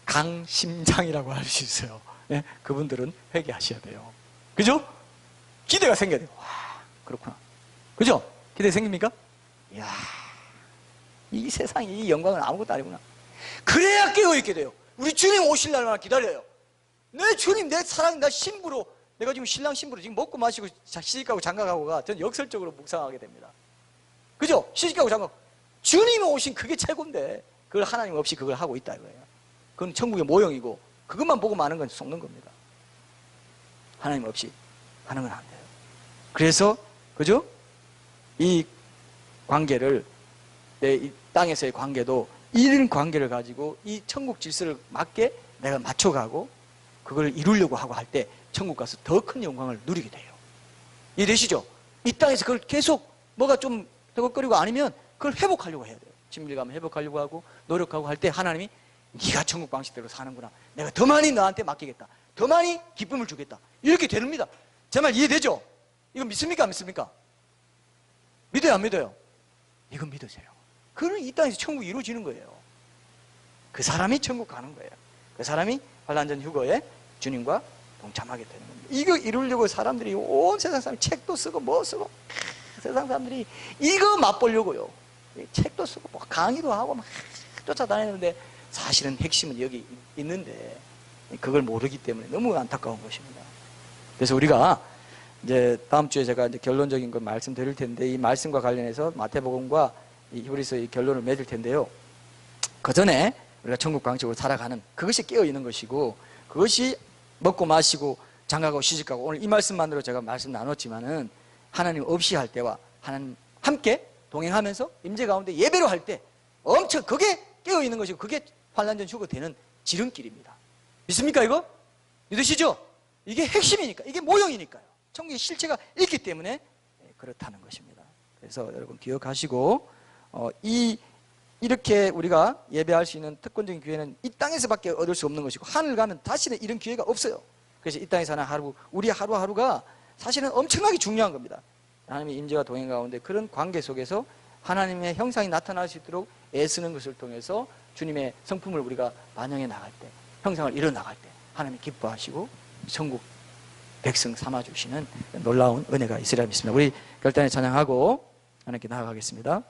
강심장이라고 할 수 있어요. 네? 그분들은 회개하셔야 돼요. 그죠? 기대가 생겨야 돼요. 와, 그렇구나. 그죠? 기대 생깁니까? 이야, 이 세상이 이 영광은 아무것도 아니구나. 그래야 깨어있게 돼요. 우리 주님 오실 날만 기다려요. 내 주님, 내 사랑, 내 신부로, 내가 지금 신랑 신부로 지금 먹고 마시고 시집가고 장가가고가 전 역설적으로 묵상하게 됩니다. 그죠? 시집가고 장가가고 주님이 오신 그게 최고인데 그걸 하나님 없이 그걸 하고 있다 이거예요. 그건 천국의 모형이고 그것만 보고 마는 건 속는 겁니다. 하나님 없이 하는 건 안 돼요. 그래서 그죠? 이 관계를, 내 이 땅에서의 관계도 이런 관계를 가지고 이 천국 질서를 맞게 내가 맞춰가고 그걸 이루려고 하고 할 때 천국 가서 더 큰 영광을 누리게 돼요. 이해되시죠? 이 땅에서 그걸 계속 뭐가 좀 더걱거리고 아니면 그걸 회복하려고 해야 돼요. 친밀감을 회복하려고 하고 노력하고 할 때 하나님이 네가 천국 방식대로 사는구나. 내가 더 많이 너한테 맡기겠다. 더 많이 기쁨을 주겠다. 이렇게 됩니다. 제 말 이해되죠? 이거 믿습니까? 안 믿습니까? 믿어요? 안 믿어요? 이건 믿으세요. 그러면 이 땅에서 천국이 이루어지는 거예요. 그 사람이 천국 가는 거예요. 그 사람이 환난전 휴거에 주님과 동참하게 되는 겁니다. 이거 이루려고 사람들이 온 세상 사람 책도 쓰고 뭐 쓰고 세상 사람들이 이거 맛보려고요. 책도 쓰고 뭐 강의도 하고 막 쫓아다니는데 사실은 핵심은 여기 있는데 그걸 모르기 때문에 너무 안타까운 것입니다. 그래서 우리가 이제 다음 주에 제가 이제 결론적인 걸 말씀드릴 텐데 이 말씀과 관련해서 마태복음과 이 히브리서의 결론을 맺을 텐데요. 그 전에 우리가 천국 방식으로 살아가는 그것이 깨어 있는 것이고 그것이 먹고 마시고 장가가고 시집가고 오늘 이 말씀만으로 제가 말씀 나눴지만은 하나님 없이 할 때와 하나님 함께 동행하면서 임재 가운데 예배로 할 때 엄청 그게 깨어 있는 것이고 그게 환난전 휴거 되는 지름길입니다. 믿습니까 이거? 믿으시죠? 이게 핵심이니까 이게 모형이니까요. 천국의 실체가 있기 때문에 그렇다는 것입니다. 그래서 여러분 기억하시고 이렇게 우리가 예배할 수 있는 특권적인 기회는 이 땅에서밖에 얻을 수 없는 것이고 하늘 가면 다시는 이런 기회가 없어요. 그래서 이 땅에 사는 하루, 우리 하루하루가 사실은 엄청나게 중요한 겁니다. 하나님의 임재와 동행 가운데 그런 관계 속에서 하나님의 형상이 나타날 수 있도록 애쓰는 것을 통해서 주님의 성품을 우리가 반영해 나갈 때, 형상을 이뤄 나갈 때 하나님이 기뻐하시고 천국 백성 삼아주시는 놀라운 은혜가 있으리라 믿습니다. 우리 결단에 찬양하고 하나님께 나아가겠습니다.